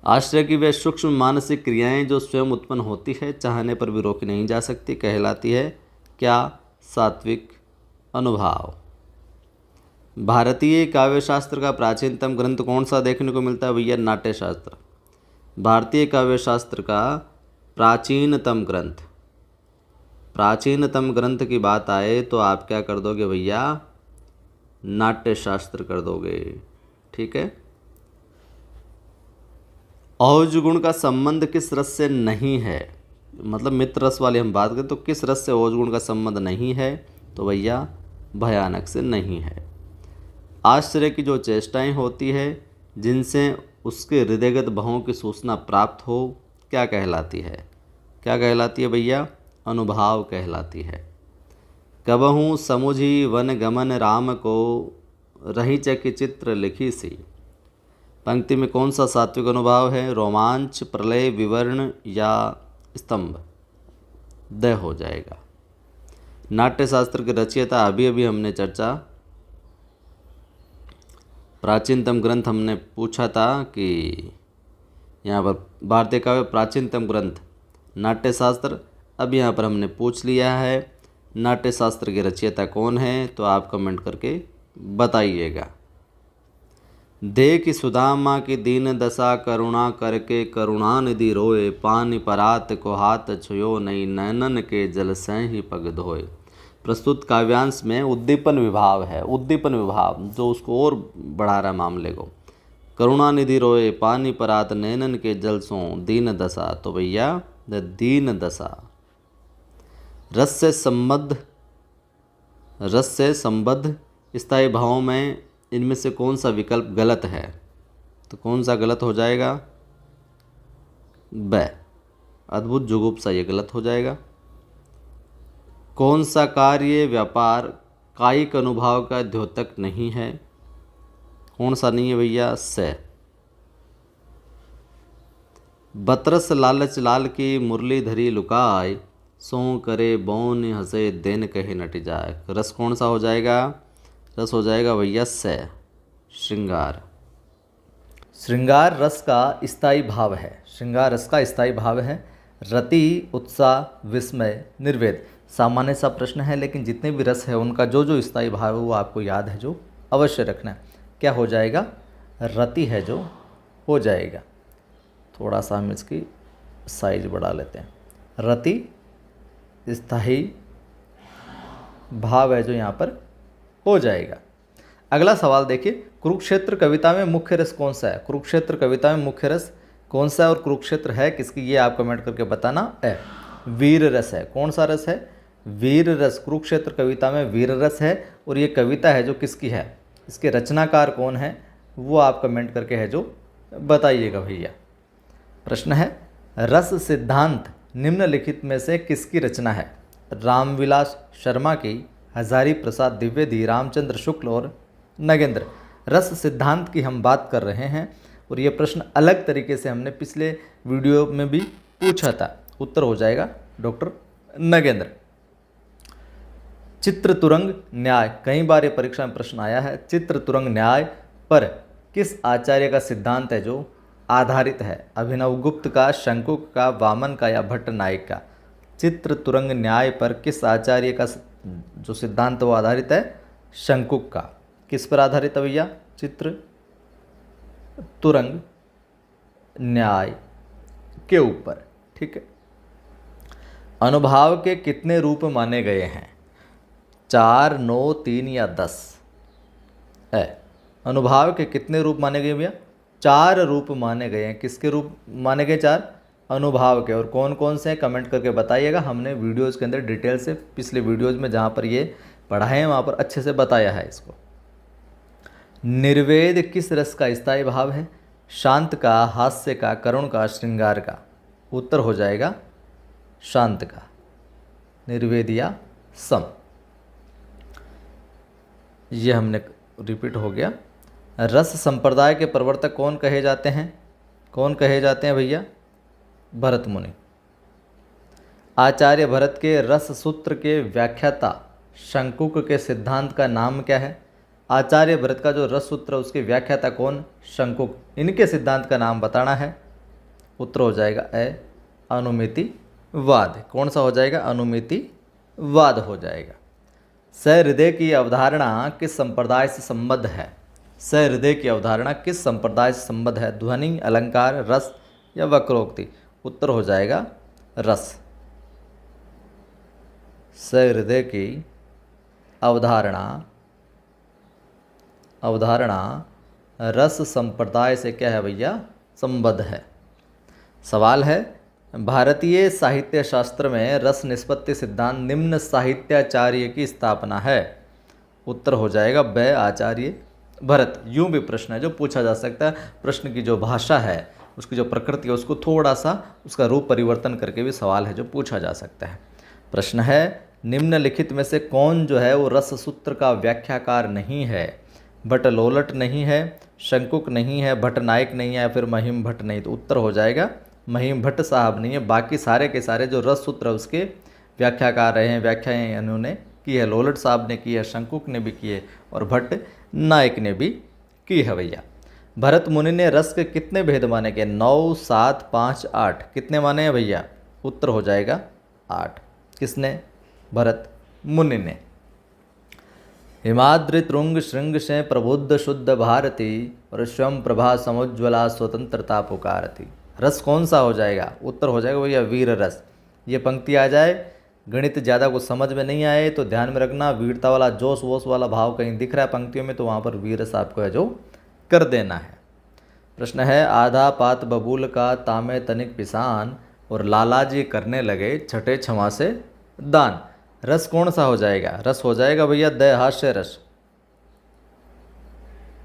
आश्रय की वे सूक्ष्म मानसिक क्रियाएं जो स्वयं उत्पन्न होती है, चाहने पर भी रोकी नहीं जा सकती, कहलाती है क्या? सात्विक अनुभाव। भारतीय काव्यशास्त्र का प्राचीनतम ग्रंथ कौन सा देखने को मिलता है भैया? नाट्यशास्त्र। भारतीय काव्यशास्त्र का प्राचीनतम ग्रंथ की बात आए तो आप क्या कर दोगे भैया? नाट्यशास्त्र कर दोगे। ठीक है। औज गुण का संबंध किस रस से नहीं है? मतलब मित्र रस वाले हम बात करें तो किस रस से औज गुण का संबंध नहीं है? तो भैया भयानक से नहीं है। आश्चर्य की जो चेष्टाएं होती है जिनसे उसके हृदयगत भावों की सूचना प्राप्त हो, क्या कहलाती है? क्या कहलाती है भैया? अनुभाव कहलाती है। कबहूँ समुझी वन गमन राम को, रही चकी चित्र लिखी सी। पंक्ति में कौन सा सात्विक अनुभाव है? रोमांच, प्रलय, विवर्ण या स्तंभ। द हो जाएगा। नाट्यशास्त्र के रचयिता अभी अभी हमने चर्चा, प्राचीनतम ग्रंथ हमने पूछा था कि यहाँ पर भारतीय काव्य प्राचीनतम ग्रंथ नाट्यशास्त्र। अब यहाँ पर हमने पूछ लिया है नाट्यशास्त्र के रचयिता कौन है, तो आप कमेंट करके बताइएगा। देख सुदामा की दीन दशा, करुणा करके करुणानिधि रोए, पानी परात को हाथ छुयो नहीं, नैनन के जल से ही पग धोए। प्रस्तुत काव्यांश में उद्दीपन विभाव है, उद्दीपन विभाव जो उसको और बढ़ा रहा है मामले को। करुणानिधि रोए, पानी परात, नैनन के जल सो, दीन दशा। तो भैया द दीन दशा। रस से संबद्ध स्थायी भावों में इनमें से कौन सा विकल्प गलत है? तो कौन सा गलत हो जाएगा? ब, अद्भुत जुगुप्सा, ये गलत हो जाएगा। कौन सा कार्य व्यापार कायिक अनुभाव का द्योतक नहीं है? कौन सा नहीं है भैया? से। बतरस लालच लाल की मुरली धरी लुकाय, सो करे बौन हंसे दिन कहे नट जाए। रस कौन सा हो जाएगा? रस हो जाएगा भैया से, श्रृंगार। श्रृंगार रस का स्थायी भाव है। श्रृंगार रस का स्थायी भाव है। रति, उत्साह, विस्मय, निर्वेद सामान्य सा प्रश्न है, लेकिन जितने भी रस है उनका जो जो स्थायी भाव है वो आपको याद है, जो अवश्य रखना है। क्या हो जाएगा? रति है जो हो जाएगा। थोड़ा सा हम इसकी साइज बढ़ा लेते हैं। रति स्थायी भाव है जो यहाँ पर हो जाएगा। अगला सवाल देखिए, कुरुक्षेत्र कविता में मुख्य रस कौन सा है? कुरुक्षेत्र कविता में मुख्य रस कौन सा है और कुरुक्षेत्र है किसकी, ये आप कमेंट करके बताना है। वीर रस है। कौन सा रस है? वीर रस। कुरुक्षेत्र कविता में वीर रस है और ये कविता है जो किसकी है, इसके रचनाकार कौन है वो आप कमेंट करके है जो बताइएगा भैया। प्रश्न है, रस सिद्धांत निम्नलिखित में से किसकी रचना है? रामविलास शर्मा की, हजारी प्रसाद द्विवेदी, रामचंद्र शुक्ल और नगेंद्र। रस सिद्धांत की हम बात कर रहे हैं और ये प्रश्न अलग तरीके से हमने पिछले वीडियो में भी पूछा था। उत्तर हो जाएगा डॉक्टर नगेंद्र। चित्र तुरंग न्याय, कई बार ये परीक्षा में प्रश्न आया है। चित्र तुरंग न्याय पर किस आचार्य का सिद्धांत है जो आधारित है? अभिनव गुप्त का, शंकुक का, वामन का या भट्ट नायक का? चित्र तुरंग न्याय पर किस आचार्य का जो सिद्धांत वो आधारित है? शंकुक का। किस पर आधारित है भैया? चित्र तुरंग न्याय के ऊपर। ठीक है। अनुभाव के कितने रूप माने गए हैं? 4, 9, 3 या 10 है। अनुभाव के कितने रूप माने गए भैया? 4 रूप माने गए हैं। किसके रूप माने गए? 4 अनुभाव के। और कौन कौन से हैं कमेंट करके बताइएगा। हमने वीडियोज़ के अंदर डिटेल से पिछले वीडियोज़ में जहाँ पर ये पढ़ाए हैं वहाँ पर अच्छे से बताया है इसको। निर्वेद किस रस का स्थायी भाव है? शांत का, हास्य का, करुण का, श्रृंगार का? उत्तर हो जाएगा शांत का। निर्वेद या सम, ये हमने रिपीट हो गया। रस संप्रदाय के प्रवर्तक कौन कहे जाते हैं? कौन कहे जाते हैं भैया? भरत मुनि। आचार्य भरत के रस सूत्र के व्याख्याता शंकुक के सिद्धांत का नाम क्या है? आचार्य भरत का जो रस सूत्र उसके व्याख्याता कौन? शंकुक। इनके सिद्धांत का नाम बताना है। उत्तर हो जाएगा अनुमितिवाद। कौन सा हो जाएगा? अनुमितिवाद हो जाएगा। सहृदय की अवधारणा किस संप्रदाय से संबद्ध है? सहृदय की अवधारणा किस संप्रदाय से संबद्ध है? ध्वनि, अलंकार, रस या वक्रोक्ति? उत्तर हो जाएगा रस। सहृदय की अवधारणा रस संप्रदाय से क्या है भैया? संबद्ध है। सवाल है, भारतीय साहित्य शास्त्र में रस निष्पत्ति सिद्धांत निम्न साहित्याचार्य की स्थापना है? उत्तर हो जाएगा ब आचार्य भरत। यूं भी प्रश्न है जो पूछा जा सकता है। प्रश्न की जो भाषा है, उसकी जो प्रकृति है, उसको थोड़ा सा उसका रूप परिवर्तन करके भी सवाल है जो पूछा जा सकता है। प्रश्न है, निम्नलिखित में से कौन जो है वो रस सूत्र का व्याख्याकार नहीं है? भट्ट लोलट नहीं है, शंकुक नहीं है, भट्ट नायक नहीं है या फिर महिम भट्ट नहीं? तो उत्तर हो जाएगा महिम भट्ट साहब नहीं है। बाकी सारे के सारे जो रस सूत्र है उसके व्याख्याकार रहे हैं, व्याख्याएं उन्होंने की है। लोलट साहब ने की है, शंकुक ने भी की है और भट्ट नायक ने भी की है भैया। भरत मुनि ने रस के कितने भेद माने गए? 9, 7, 5, 8? कितने माने हैं भैया? उत्तर हो जाएगा 8। किसने? भरत मुनि ने। हिमाद्रि तुंग श्रृंग से प्रबुद्ध शुद्ध भारती और स्वयं प्रभा समुज्ज्वला स्वतंत्रता पुकारती। रस कौन सा हो जाएगा? उत्तर हो जाएगा भैया वीर रस। ये पंक्ति आ जाए, गणित ज़्यादा कुछ समझ में नहीं आए तो ध्यान में रखना, वीरता वाला जोश वोश वाला भाव कहीं दिख रहा है पंक्तियों में तो वहाँ पर वीर रस आपको है जो कर देना है। प्रश्न है, आधा पात बबूल का तामे तनिक पिसान और लालाजी करने लगे छठे छमा से दान। रस कौन सा हो जाएगा? रस हो जाएगा भैया द हास्य रस।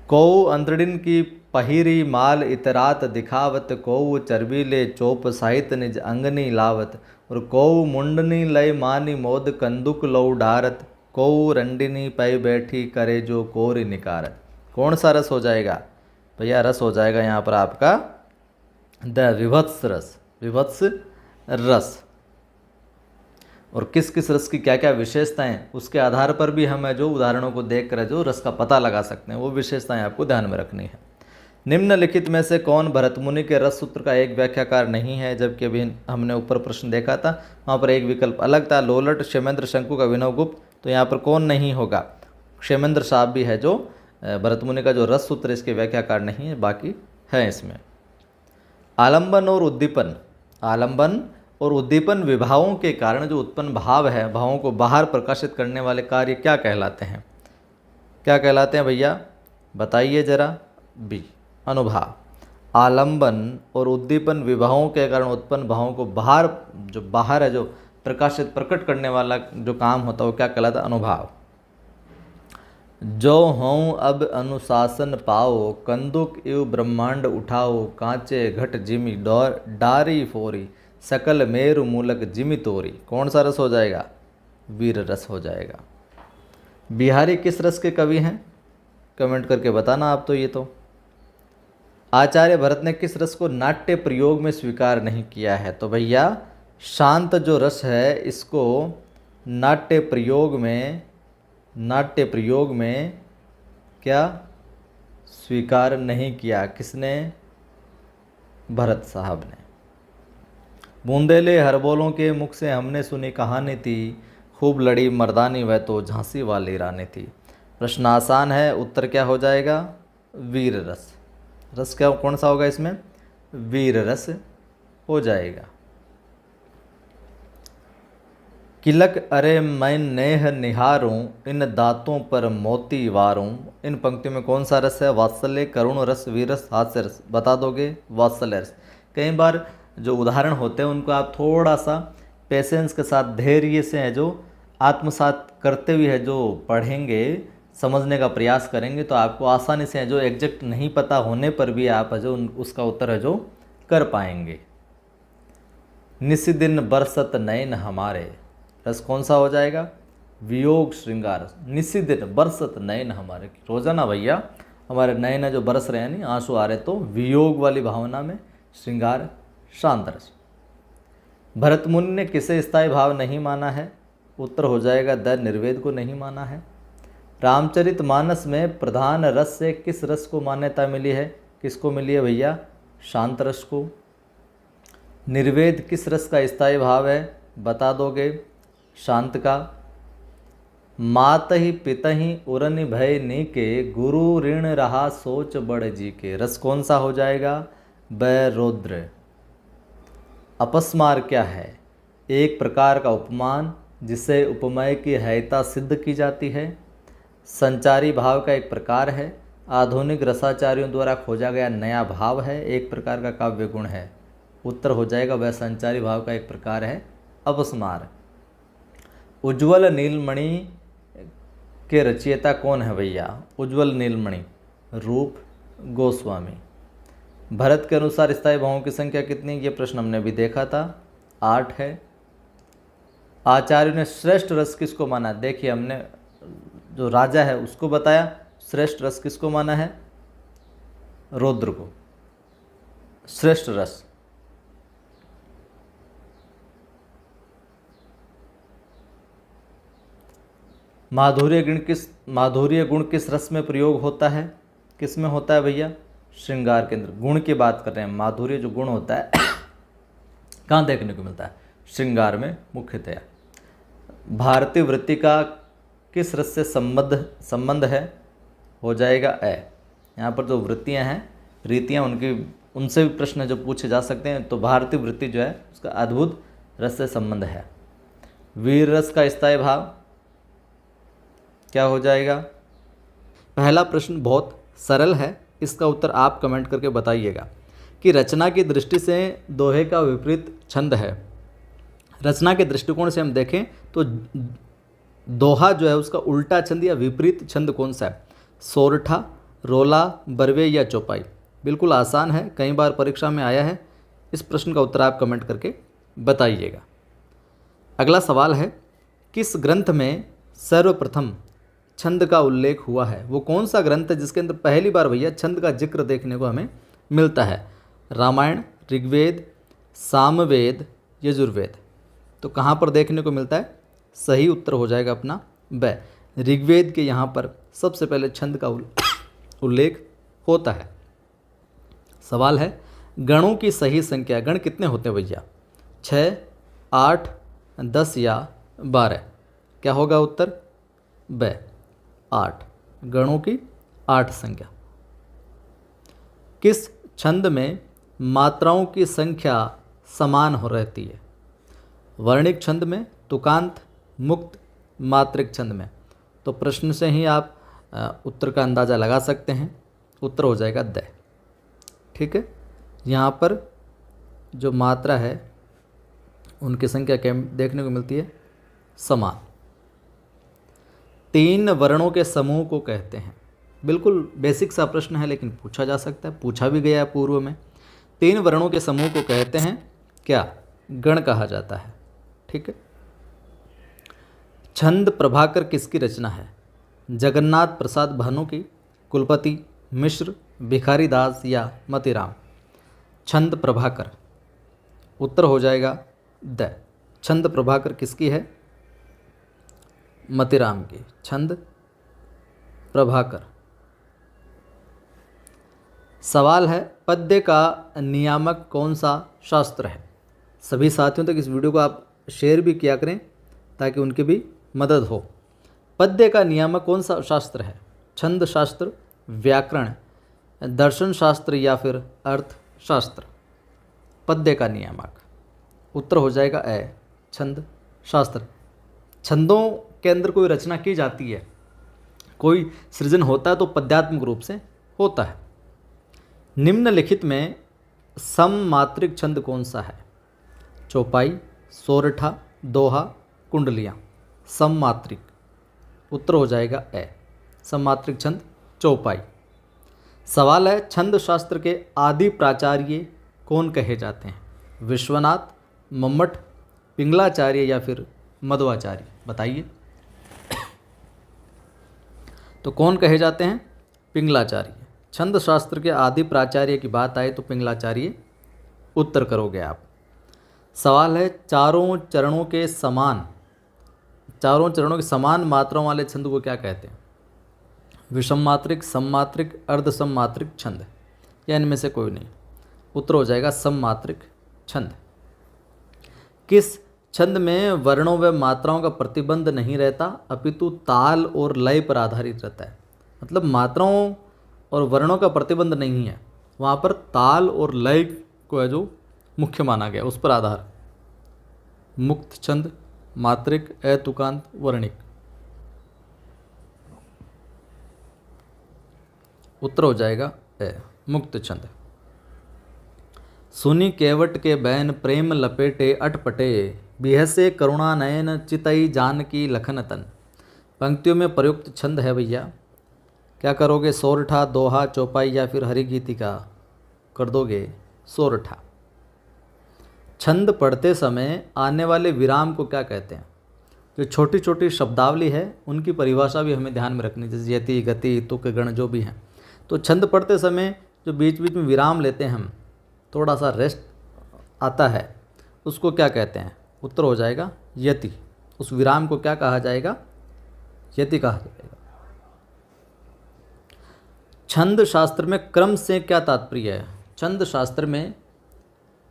कौ अंतड़िन की पहिरी माल इतरात दिखावत, कौ चर्बीले चोप साहित्य निज अंगनी लावत। और कौ मुंडनी लय मानी मोद कंदुक लौ डारत, कौ रंडिनी पै बैठी करे जो कोरी निकारत। कौन सा रस हो जाएगा भैया? रस हो जाएगा यहाँ पर आपका द विभत्स रस, विभत्स रस। और किस किस रस की क्या क्या विशेषताएं, उसके आधार पर भी हम जो उदाहरणों को देख कर जो रस का पता लगा सकते हैं, वो विशेषताएं आपको ध्यान में रखनी है। निम्नलिखित में से कौन भरतमुनि के रस सूत्र का एक व्याख्याकार नहीं है? जबकि अभी हमने ऊपर प्रश्न देखा था, वहाँ पर एक विकल्प अलग था, लोलट, क्षेमेंद्र, शंकु का अभिनव गुप्त। तो यहाँ पर कौन नहीं होगा? क्षेमेंद्र साहब भी है जो भरतमुनि का जो रस सूत्र इसके व्याख्याकार नहीं है, बाकी है इसमें। आलंबन और उद्दीपन, आलंबन और उद्दीपन विभावों के कारण जो उत्पन्न भाव है, भावों को बाहर प्रकाशित करने वाले कार्य क्या कहलाते हैं? क्या कहलाते हैं भैया? बताइए जरा। बी, अनुभाव। आलंबन और उद्दीपन विभावों के कारण उत्पन्न भावों को बाहर है जो प्रकाशित प्रकट करने वाला जो काम होता है वो क्या कहलाता है? अनुभाव। जो हों अब अनुशासन पाओ, कंदुक इव ब्रह्मांड उठाओ, कांचे घट जिमी डारी फोरी, सकल मेरु मूलक जिमी तोरी। कौन सा रस हो जाएगा? वीर रस हो जाएगा। बिहारी किस रस के कवि हैं? कमेंट करके बताना आप। तो ये तो आचार्य भरत ने किस रस को नाट्य प्रयोग में स्वीकार नहीं किया है? तो भैया शांत जो रस है इसको नाट्य प्रयोग में क्या स्वीकार नहीं किया? किसने? भरत साहब ने। बूंदेले हरबोलों के मुख से हमने सुनी कहानी थी, खूब लड़ी मर्दानी वह तो झांसी वाली रानी थी। प्रश्न आसान है, उत्तर क्या हो जाएगा? वीर रस। रस क्या कौन सा होगा इसमें? वीर रस हो जाएगा। किलक अरे मैं नेह निहारूं, इन दांतों पर मोती वारूं। इन पंक्तियों में कौन सा रस है? वात्सल्य, करुण रस, वीर रस, हास्य रस। बता दोगे? वात्सल्य रस। कई बार जो उदाहरण होते हैं उनको आप थोड़ा सा पेशेंस के साथ, धैर्य से है जो आत्मसात करते हुए है जो पढ़ेंगे, समझने का प्रयास करेंगे, तो आपको आसानी से है जो एग्जैक्ट नहीं पता होने पर भी आप है जो उसका उत्तर है जो कर पाएंगे। निसी दिन बरसत नयन हमारे, रस कौन सा हो जाएगा? वियोग श्रृंगार। निसी दिन बरसत नयन हमारे, रोजाना भैया हमारे नयन है जो बरस रहे हैं, नहीं आंसू आ रहे, तो वियोग वाली भावना में श्रृंगार शांत रस। भरत मुनि ने किसे स्थायी भाव नहीं माना है? उत्तर हो जाएगा द निर्वेद को नहीं माना है। रामचरितमानस में प्रधान रस से किस रस को मान्यता मिली है? किसको मिली है भैया? शांत रस को। निर्वेद किस रस का स्थायी भाव है? बता दोगे? शांत का। मात ही पित ही उरन भय नीके, गुरु ऋण रहा सोच बड़ जी के। रस कौन सा हो जाएगा? बैरोद्र। अपस्मार क्या है? एक प्रकार का उपमान जिससे उपमेय की हैता सिद्ध की जाती है। संचारी भाव का एक प्रकार है, आधुनिक रसाचार्यों द्वारा खोजा गया नया भाव है, एक प्रकार का काव्य गुण है। उत्तर हो जाएगा वह संचारी भाव का एक प्रकार है अपस्मार। उज्ज्वल नीलमणि के रचयिता कौन है भैया? उज्ज्वल नीलमणि रूप गोस्वामी। भरत के अनुसार स्थायी भावों की संख्या कितनी? ये प्रश्न हमने भी देखा था, 8 है। आचार्य ने श्रेष्ठ रस किसको माना? देखिए हमने जो राजा है उसको बताया, श्रेष्ठ रस किसको माना है? रौद्र को श्रेष्ठ रस। माधुर्य गुण किस रस में प्रयोग होता है? किस में होता है भैया? श्रृंगार के अंदर। गुण की बात कर रहे हैं, माधुर्य जो गुण होता है कहाँ देखने को मिलता है? श्रृंगार में मुख्यतया। भारतीय वृत्ति का किस रस से संबंध है? हो जाएगा ए। यहाँ पर जो वृत्तियाँ हैं, रीतियाँ, उनसे भी प्रश्न जो पूछे जा सकते हैं, तो भारतीय वृत्ति जो है उसका अद्भुत रस से संबंध है। वीर रस का स्थायी भाव क्या हो जाएगा? पहला प्रश्न बहुत सरल है, इसका उत्तर आप कमेंट करके बताइएगा कि रचना की दृष्टि से दोहे का विपरीत छंद है। रचना के दृष्टिकोण से हम देखें तो दोहा जो है उसका उल्टा छंद या विपरीत छंद कौन सा है? सोरठा, रोला, बरवे या चौपाई। बिल्कुल आसान है, कई बार परीक्षा में आया है। इस प्रश्न का उत्तर आप कमेंट करके बताइएगा। अगला सवाल है, किस ग्रंथ में सर्वप्रथम छंद का उल्लेख हुआ है? वो कौन सा ग्रंथ है जिसके अंदर पहली बार भैया छंद का जिक्र देखने को हमें मिलता है? रामायण, ऋग्वेद, सामवेद, यजुर्वेद। तो कहाँ पर देखने को मिलता है? सही उत्तर हो जाएगा अपना ब, ऋग्वेद के यहाँ पर सबसे पहले छंद का उल्लेख होता है। सवाल है, गणों की सही संख्या, गण कितने होते हैं भैया? 6, 8, 10 या 12? क्या होगा उत्तर? ब, 8। गणों की 8 संख्या। किस छंद में मात्राओं की संख्या समान हो रहती है? वर्णिक छंद में, तुकांत, मुक्त, मात्रिक छंद में? तो प्रश्न से ही आप उत्तर का अंदाज़ा लगा सकते हैं। उत्तर हो जाएगा द। ठीक है, यहाँ पर जो मात्रा है उनकी संख्या क्या देखने को मिलती है? समान। 3 वर्णों के समूह को कहते हैं? बिल्कुल बेसिक सा प्रश्न है लेकिन पूछा जा सकता है, पूछा भी गया है पूर्व में। 3 वर्णों के समूह को कहते हैं क्या? गण कहा जाता है। ठीक है। छंद प्रभाकर किसकी रचना है? जगन्नाथ प्रसाद भानु की, कुलपति, मिश्र, भिखारी दास या मतीराम? छंद प्रभाकर। उत्तर हो जाएगा द। छंद प्रभाकर किसकी है? मतीराम की। छंद प्रभाकर। सवाल है, पद्य का नियामक कौन सा शास्त्र है? सभी साथियों तक इस वीडियो को आप शेयर भी किया करें ताकि उनकी भी मदद हो। पद्य का नियामक कौन सा शास्त्र है? छंद शास्त्र, व्याकरण, दर्शन शास्त्र या फिर अर्थशास्त्र? पद्य का नियामक। उत्तर हो जाएगा ए, छंद शास्त्र। छंदों के अंदर कोई रचना की जाती है, कोई सृजन होता है तो पद्यात्मक रूप से होता है। निम्नलिखित में सममात्रिक छंद कौन सा है? चौपाई, सोरठा, दोहा, कुंडलियाँ? सममात्रिक। उत्तर हो जाएगा ए, सममात्रिक छंद चौपाई। सवाल है, छंद शास्त्र के आदि प्राचार्य कौन कहे जाते हैं? विश्वनाथ, मम्मट, पिंगलाचार्य या फिर मध्वाचार्य? बताइए। तो कौन कहे जाते हैं? पिंगलाचार्य। छंद शास्त्र के आदि प्राचार्य की बात आए तो पिंगलाचार्य उत्तर करोगे आप। सवाल है, चारों चरणों के समान मात्राओं वाले छंद को क्या कहते हैं? विषम मात्रिक, सममात्रिक, अर्धसममात्रिक छंद या इनमें से कोई नहीं? उत्तर हो जाएगा सममात्रिक छंद। किस छंद में वर्णों व मात्राओं का प्रतिबंध नहीं रहता अपितु ताल और लय पर आधारित रहता है? मतलब मात्राओं और वर्णों का प्रतिबंध नहीं है, वहाँ पर ताल और लय को है जो मुख्य माना गया, उस पर आधार। मुक्त छंद, मात्रिक, अतुकांत, वर्णिक? उत्तर हो जाएगा ए, मुक्त छंद। सुनी केवट के बैन प्रेम लपेटे अटपटे, बिहसे करुणा नयन चितई जानकी लखन तन? पंक्तियों में प्रयुक्त छंद है भैया, क्या करोगे? सोरठा, दोहा, चौपाई या फिर हरिगीतिका? कर दोगे सोरठा। छंद पढ़ते समय आने वाले विराम को क्या कहते हैं? जो छोटी छोटी शब्दावली है उनकी परिभाषा भी हमें ध्यान में रखनी, जैसे यति, गति, तुक, गण जो भी हैं। तो छंद पढ़ते समय जो बीच बीच में विराम लेते हैं हम, थोड़ा सा रेस्ट आता है, उसको क्या कहते हैं? उत्तर हो जाएगा यति। उस विराम को क्या कहा जाएगा? यति कहा जाएगा। छंद शास्त्र में क्रम से क्या तात्पर्य है? छंद शास्त्र में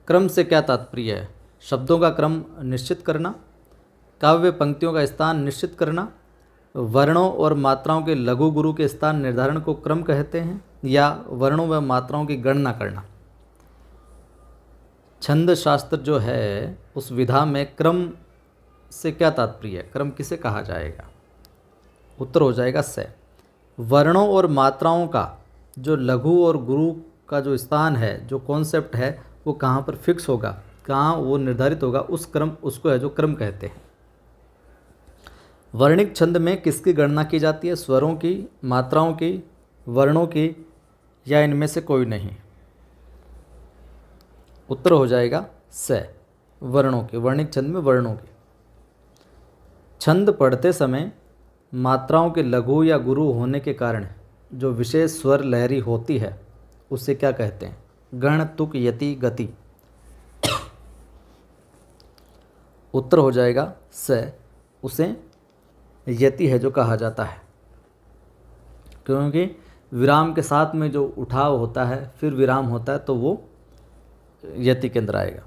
क्रम से क्या तात्पर्य है? शब्दों का क्रम निश्चित करना, काव्य पंक्तियों का स्थान निश्चित करना, वर्णों और मात्राओं के लघु गुरु के स्थान निर्धारण को क्रम कहते हैं, या वर्णों व मात्राओं की गणना करना? छंद शास्त्र जो है उस विधा में क्रम से क्या तात्पर्य है? क्रम किसे कहा जाएगा? उत्तर हो जाएगा से। वर्णों और मात्राओं का जो लघु और गुरु का जो स्थान है, जो कॉन्सेप्ट है, वो कहाँ पर फिक्स होगा, कहाँ वो निर्धारित होगा, उस क्रम, उसको है जो क्रम कहते हैं। वर्णिक छंद में किसकी गणना की जाती है? स्वरों की, मात्राओं की, वर्णों की, या इनमें से कोई नहीं? उत्तर हो जाएगा से, वर्णों की। वर्णिक छंद में वर्णों की। छंद पढ़ते समय मात्राओं के लघु या गुरु होने के कारण जो विशेष स्वर लहरी होती है उसे क्या कहते हैं? गण, तुक, यति, गति। उत्तर हो जाएगा स, उसे यति है जो कहा जाता है, क्योंकि विराम के साथ में जो उठाव होता है फिर विराम होता है तो वो यति के अंदर आएगा।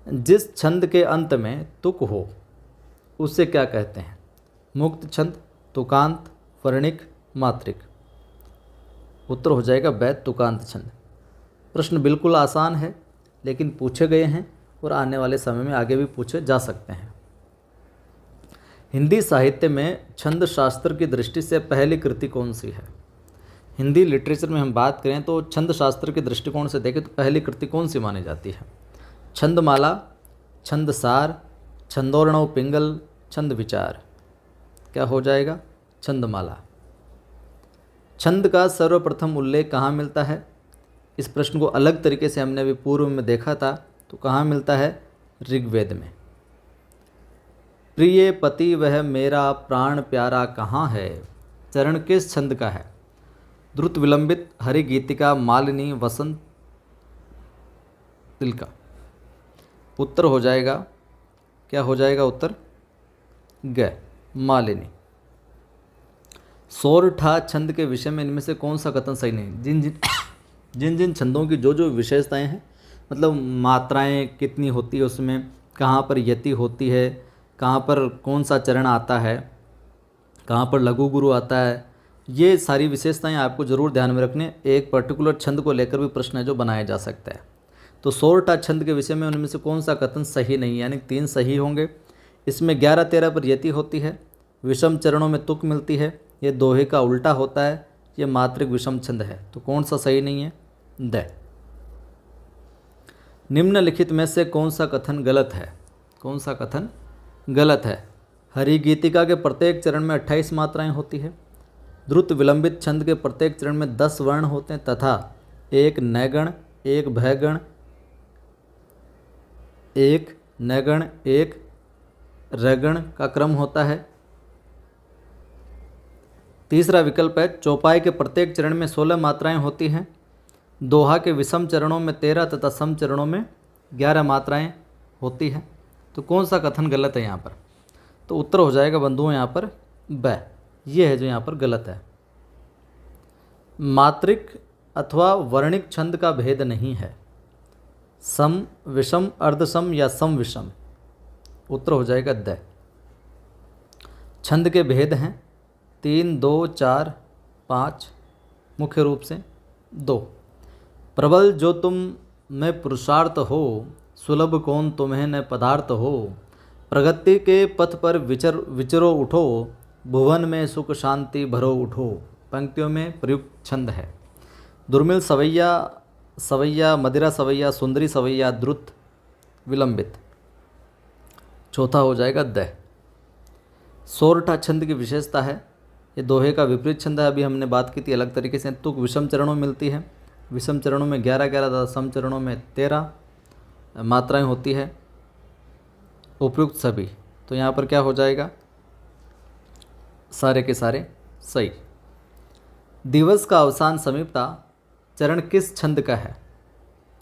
जिस छंद के अंत में तुक हो उसे क्या कहते हैं? मुक्त छंद, तुकांत, वर्णिक, मात्रिक। उत्तर हो जाएगा बै, तुकांत छंद। प्रश्न बिल्कुल आसान है लेकिन पूछे गए हैं और आने वाले समय में आगे भी पूछे जा सकते हैं। हिंदी साहित्य में छंद शास्त्र की दृष्टि से पहली कृति कौन सी है? हिंदी लिटरेचर में हम बात करें तो छंद शास्त्र के दृष्टिकोण से देखें तो पहली कृति कौन सी मानी जाती है? छंदमाला, छंदसार, छंदोर्णव पिंगल, छंद विचार। क्या हो जाएगा? छंदमाला। छंद का सर्वप्रथम उल्लेख कहाँ मिलता है? इस प्रश्न को अलग तरीके से हमने अभी पूर्व में देखा था, तो कहाँ मिलता है? ऋग्वेद में। प्रिय पति वह मेरा प्राण प्यारा कहाँ है, चरण किस छंद का है? द्रुत, विलंबित, हरि गीतिका, मालिनी, वसंत, तिलका। उत्तर हो जाएगा, क्या हो जाएगा उत्तर? ग, मालिनी। सोरठा छंद के विषय में इनमें से कौन सा कथन सही नहीं? जिन जिन छंदों की जो जो विशेषताएं हैं, मतलब मात्राएं कितनी होती है उसमें, कहाँ पर यति होती है, कहाँ पर कौन सा चरण आता है, कहाँ पर लघु गुरु आता है, ये सारी विशेषताएं आपको ज़रूर ध्यान में रखने। एक पर्टिकुलर छंद को लेकर भी प्रश्न है जो बनाया जा सकता है। तो सोरठा छंद के विषय में उनमें से कौन सा कथन सही नहीं, यानी 3 सही होंगे। इसमें 11-13 पर यति होती है, विषम चरणों में तुक मिलती है, ये दोहे का उल्टा होता है, ये मात्रिक विषम छंद है। तो कौन सा सही नहीं है? द। निम्नलिखित में से कौन सा कथन गलत है? कौन सा कथन गलत है? हरि गीतिका के प्रत्येक चरण में 28 मात्राएं होती है। द्रुत विलंबित छंद के प्रत्येक चरण में 10 वर्ण होते हैं तथा एक नैगण, एक भयगण, एक नैगण, एक रगण का क्रम होता है। तीसरा विकल्प है चौपाई के प्रत्येक चरण में 16 मात्राएं होती हैं। दोहा के विषम चरणों में 13 तथा सम चरणों में 11 मात्राएं होती हैं। तो कौन सा कथन गलत है यहाँ पर? तो उत्तर हो जाएगा बंधुओं यहाँ पर ब, ये है जो यहाँ पर गलत है। मात्रिक अथवा वर्णिक छंद का भेद नहीं है, सम, विषम, अर्धसम या सम विषम। उत्तर हो जाएगा द। छंद के भेद हैं 3, 2, 4, 5, मुख्य रूप से 2। प्रबल जो तुम में पुरुषार्थ हो, सुलभ कौन तुम्हें न पदार्थ हो, प्रगति के पथ पर विचरो उठो, भुवन में सुख शांति भरो उठो। पंक्तियों में प्रयुक्त छंद है। दुर्मिल सवैया, सवैया, मदिरा सवैया, सुंदरी सवैया, द्रुत, विलंबित। चौथा हो जाएगा द। सोरठा छंद की विशेषता है, ये दोहे का विपरीत छंद है। अभी हमने बात की थी अलग तरीके से। तुक विषम चरणों में मिलती है, विषम चरणों में 11-11 तथा सम चरणों में 13 मात्राएं होती है। उपयुक्त सभी, तो यहाँ पर क्या हो जाएगा? सारे के सारे सही। दिवस का अवसान समीपता चरण किस छंद का है?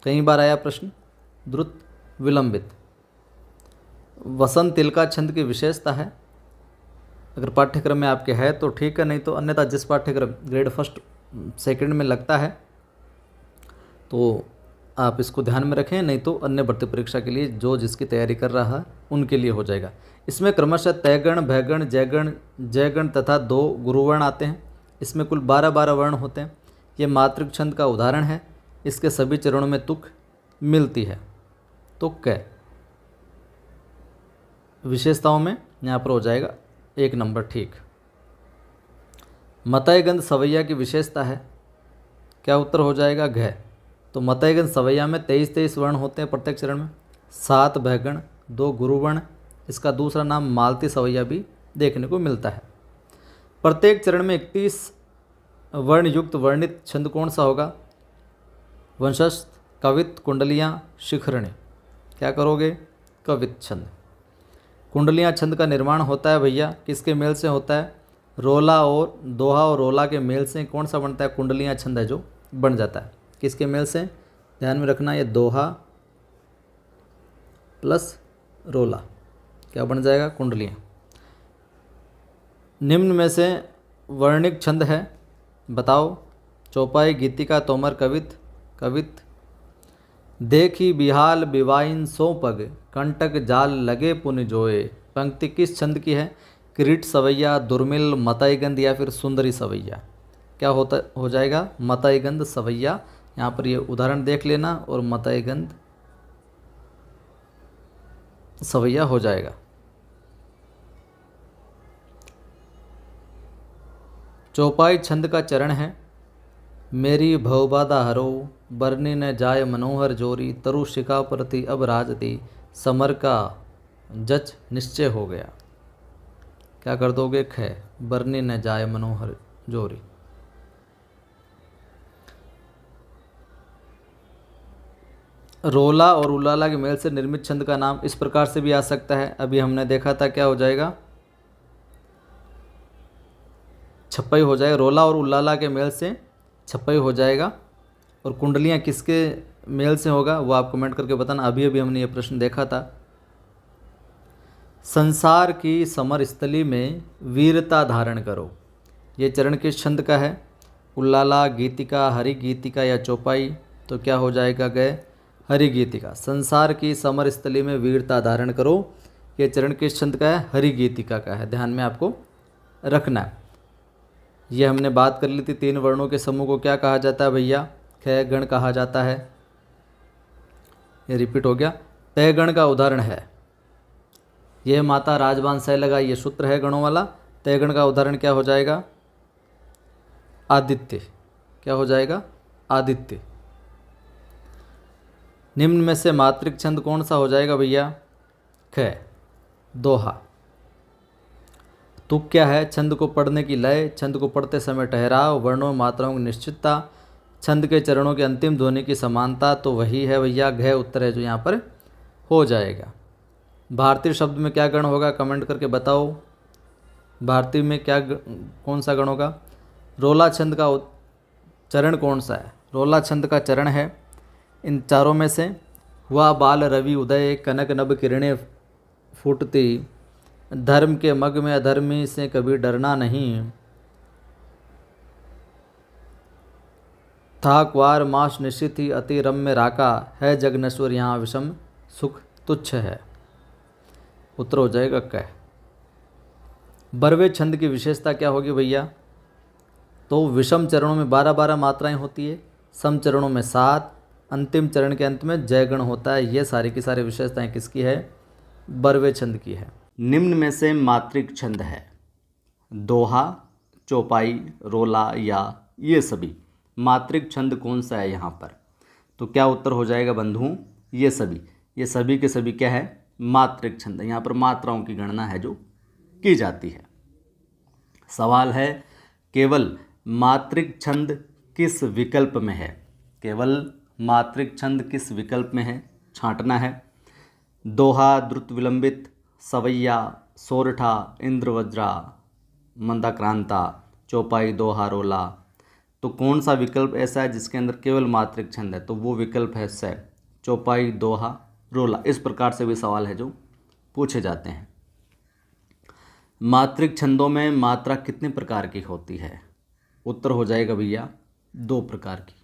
कई बार आया प्रश्न। द्रुत, विलंबित। वसंत तिलका छंद की विशेषता है। अगर पाठ्यक्रम में आपके है तो ठीक है, नहीं तो अन्यथा जिस पाठ्यक्रम ग्रेड 1, 2 में लगता है तो आप इसको ध्यान में रखें, नहीं तो अन्य भर्ती परीक्षा के लिए जो जिसकी तैयारी कर रहा है उनके लिए हो जाएगा। इसमें क्रमशः तयगण, भयगण, जयगण तथा 2 गुरुवर्ण आते हैं। इसमें कुल 12-12 वर्ण होते हैं। ये मात्रिक छंद का उदाहरण है। इसके सभी चरणों में तुक मिलती है। तुक है विशेषताओं में यहाँ पर हो जाएगा 1 नंबर ठीक। मतयगंध सवैया की विशेषता है, क्या उत्तर हो जाएगा? घ। तो मतयगंध सवैया में 23-23 वर्ण होते हैं प्रत्येक चरण में, 7 भयगण, 2 गुरुवर्ण। इसका दूसरा नाम मालती सवैया भी देखने को मिलता है। प्रत्येक चरण में 31 वर्ण युक्त वर्णित छंद कौन सा होगा? वंशस्थ, कवित, कुंडलियाँ, शिखरणी। क्या करोगे? कवित छंद। कुंडलियाँ छंद का निर्माण होता है भैया किसके मेल से होता है? रोला और दोहा और रोला के मेल से कौन सा बनता है? कुंडलियाँ छंद है जो बन जाता है। किसके मेल से? ध्यान में रखना, ये दोहा प्लस रोला क्या बन जाएगा? कुंडलियाँ। निम्न में से वर्णिक छंद है, बताओ। चौपाई, गीतिका, तोमर, कवित। देखी बिहाल बिवाइन सो पग, कंटक जाल लगे पुन जोए। पंक्ति किस छंद की है? किरीट सवैया, दुर्मिल, मतयगंध या फिर सुंदरी सवैया। क्या हो जाएगा? मतयगंध सवैया। यहाँ पर ये उदाहरण देख लेना और मतयगंध सवैया हो जाएगा। चौपाई छंद का चरण है, मेरी भवबाधा हरो, बरनी न जाय मनोहर जोरी, तरु शिखा प्रति अब राजती, समर का जच निश्चय हो गया। क्या कर दोगे? ख, बरनी न जाय मनोहर जोरी। रोला और उलाला के मेल से निर्मित छंद का नाम इस प्रकार से भी आ सकता है, अभी हमने देखा था। क्या हो जाएगा? छप्पई हो जाएगा। रोला और उलाला के मेल से छप्पई हो जाएगा। और कुंडलियाँ किसके मेल से होगा वो आप कमेंट करके बताना। अभी अभी हमने ये प्रश्न देखा था। संसार की समर स्थली में वीरता धारण करो, ये चरण किस छंद का है? उल्लाला, गीतिका, हरि गीतिका या चौपाई? तो क्या हो जाएगा? गए हरि गीतिका। संसार की समर स्थली में वीरता धारण करो, ये चरण किस छंद का है? हरि गीतिका का है। ध्यान में आपको रखना है। ये हमने बात कर ली थी, 3 वर्णों के समूह को क्या कहा जाता है भैया? ख गण कहा जाता है। ये रिपीट हो गया। तय गण का उदाहरण है, यह माता राजबान सह लगा, ये सूत्र है गणों वाला। तय गण का उदाहरण क्या हो जाएगा? आदित्य। क्या हो जाएगा? आदित्य। निम्न में से मात्रिक छंद कौन सा हो जाएगा भैया? ख, दोहा। तुक क्या है? छंद को पढ़ने की लय, छंद को पढ़ते समय ठहराव, वर्णों मात्राओं की निश्चितता, छंद के चरणों की अंतिम ध्वनि की समानता। तो वही है भैया, घ उत्तर है जो यहाँ पर हो जाएगा। भारतीय शब्द में क्या गण होगा? कमेंट करके बताओ। भारतीय में क्या कौन सा गण होगा? रोला छंद का चरण कौन सा है? रोला छंद का चरण है इन चारों में से, हुआ बाल रवि उदय, कनक नभ किरणें फूटती, धर्म के मग में अधर्मी से कभी डरना नहीं, था क्वार मास निश्चित ही अति रम्य राका, है जग नश्वर यहाँ विषम सुख तुच्छ है। उत्तर हो जाएगा क। बरवे छंद की विशेषता क्या होगी भैया? तो विषम चरणों में 12-12 मात्राएं होती है, सम चरणों में 7, अंतिम चरण के अंत में जयगण होता है। ये सारी की सारी विशेषताएं किसकी है? बरवे छंद की है। निम्न में से मात्रिक छंद है, दोहा, चौपाई, रोला या ये सभी। मात्रिक छंद कौन सा है यहाँ पर? तो क्या उत्तर हो जाएगा बंधुओं? ये सभी। ये सभी के सभी क्या है? मात्रिक छंद। यहाँ पर मात्राओं की गणना है जो की जाती है। सवाल है, केवल मात्रिक छंद किस विकल्प में है? केवल मात्रिक छंद किस विकल्प में है? छांटना है। दोहा, द्रुत विलंबित, सवैया, सोरठा, इंद्रवज्रा, मंदाक्रांता, चौपाई, दोहा, रोला। तो कौन सा विकल्प ऐसा है जिसके अंदर केवल मात्रिक छंद है? तो वो विकल्प है स, चौपाई, दोहा, रोला। इस प्रकार से भी सवाल है जो पूछे जाते हैं। मात्रिक छंदों में मात्रा कितने प्रकार की होती है? उत्तर हो जाएगा भैया 2 प्रकार की।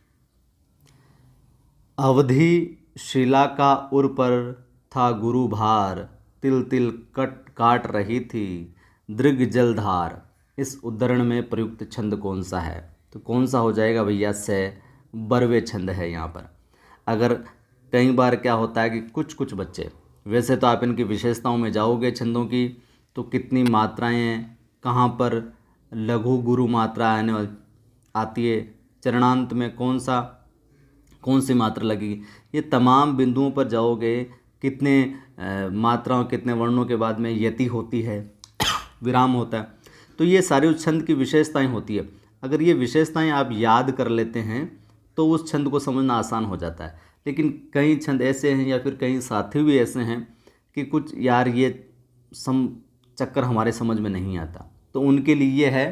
अवधि शिला का उर पर था गुरु भार, तिल तिल कट काट रही थी दृग जलधार। इस उद्धरण में प्रयुक्त छंद कौन सा है? तो कौन सा हो जाएगा भैया? से, बरवे छंद है यहाँ पर। अगर कई बार क्या होता है कि कुछ बच्चे, वैसे तो आप इनकी विशेषताओं में जाओगे छंदों की, तो कितनी मात्राएं हैं, कहाँ पर लघु गुरु मात्रा आती है, चरणांत में कौन सी मात्रा लगेगी, ये तमाम बिंदुओं पर जाओगे। कितने मात्राओं, कितने वर्णों के बाद में यति होती है, विराम होता है। तो ये सारी उस छंद की विशेषताएं होती है। अगर ये विशेषताएं आप याद कर लेते हैं तो उस छंद को समझना आसान हो जाता है। लेकिन कई छंद ऐसे हैं या फिर कई साथी भी ऐसे हैं कि कुछ यार ये सम चक्कर हमारे समझ में नहीं आता। तो उनके लिए ये है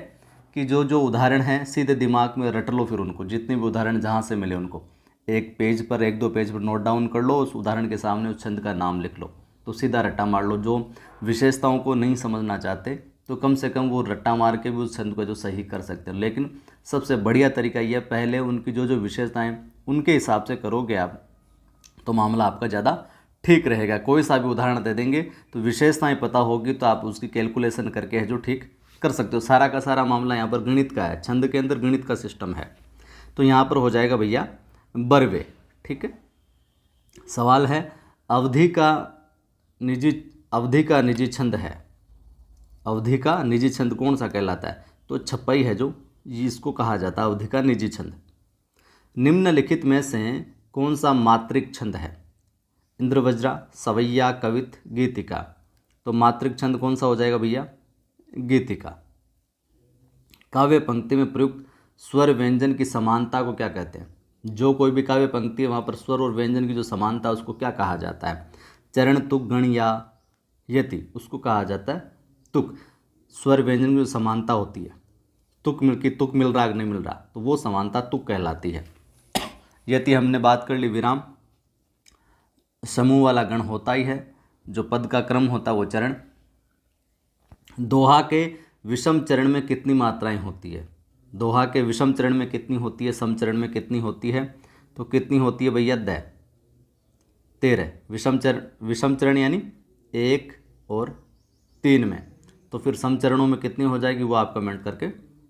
कि जो जो उदाहरण हैं सीधे दिमाग में रट लो, फिर उनको जितने भी उदाहरण जहाँ से मिले उनको एक पेज पर, एक दो पेज पर नोट डाउन कर लो, उस उदाहरण के सामने उस छंद का नाम लिख लो, तो सीधा रट्टा मार लो। जो विशेषताओं को नहीं समझना चाहते तो कम से कम वो रट्टा मार के भी उस छंद को जो सही कर सकते हैं। लेकिन सबसे बढ़िया तरीका यह, पहले उनकी जो जो विशेषताएं उनके हिसाब से करोगे आप, तो मामला आपका ज़्यादा ठीक रहेगा। कोई सा भी उदाहरण दे देंगे तो विशेषताएं पता होगी तो आप उसकी कैलकुलेशन करके है जो ठीक कर सकते हो। सारा का सारा मामला यहाँ पर गणित का है, छंद के अंदर गणित का सिस्टम है। तो यहाँ पर हो जाएगा भैया बरवे। ठीक है, सवाल है अवधि का निजी छंद है, अवधि का निजी छंद कौन सा कहलाता है? तो छप्पई है जो, इसको कहा जाता है अवधि का निजी छंद। निम्नलिखित में से कौन सा मात्रिक छंद है? इंद्रवज्रा, सवैया, कवित, गीतिका। तो मात्रिक छंद कौन सा हो जाएगा भैया? गीतिका। काव्य पंक्ति में प्रयुक्त स्वर व्यंजन की समानता को क्या कहते हैं? जो कोई भी काव्य पंक्ति है वहाँ पर स्वर और व्यंजन की जो समानता है उसको क्या कहा जाता है? चरण, तुक, गण या यति, उसको कहा जाता है तुक। स्वर व्यंजन की जो समानता होती है, तुक मिल रहा नहीं मिल रहा, तो वो समानता तुक कहलाती है। यति हमने बात कर ली, विराम। समूह वाला गण होता ही है, जो पद का क्रम होता है वो चरण। दोहा के विषम चरण में कितनी मात्राएं होती है? दोहा के विषम चरण में कितनी होती है, सम चरण में कितनी होती है? तो कितनी होती है भैया? 13। विषम चरण यानी 1 और 3 में, तो फिर सम चरणों में कितनी हो जाएगी वो आप कमेंट करके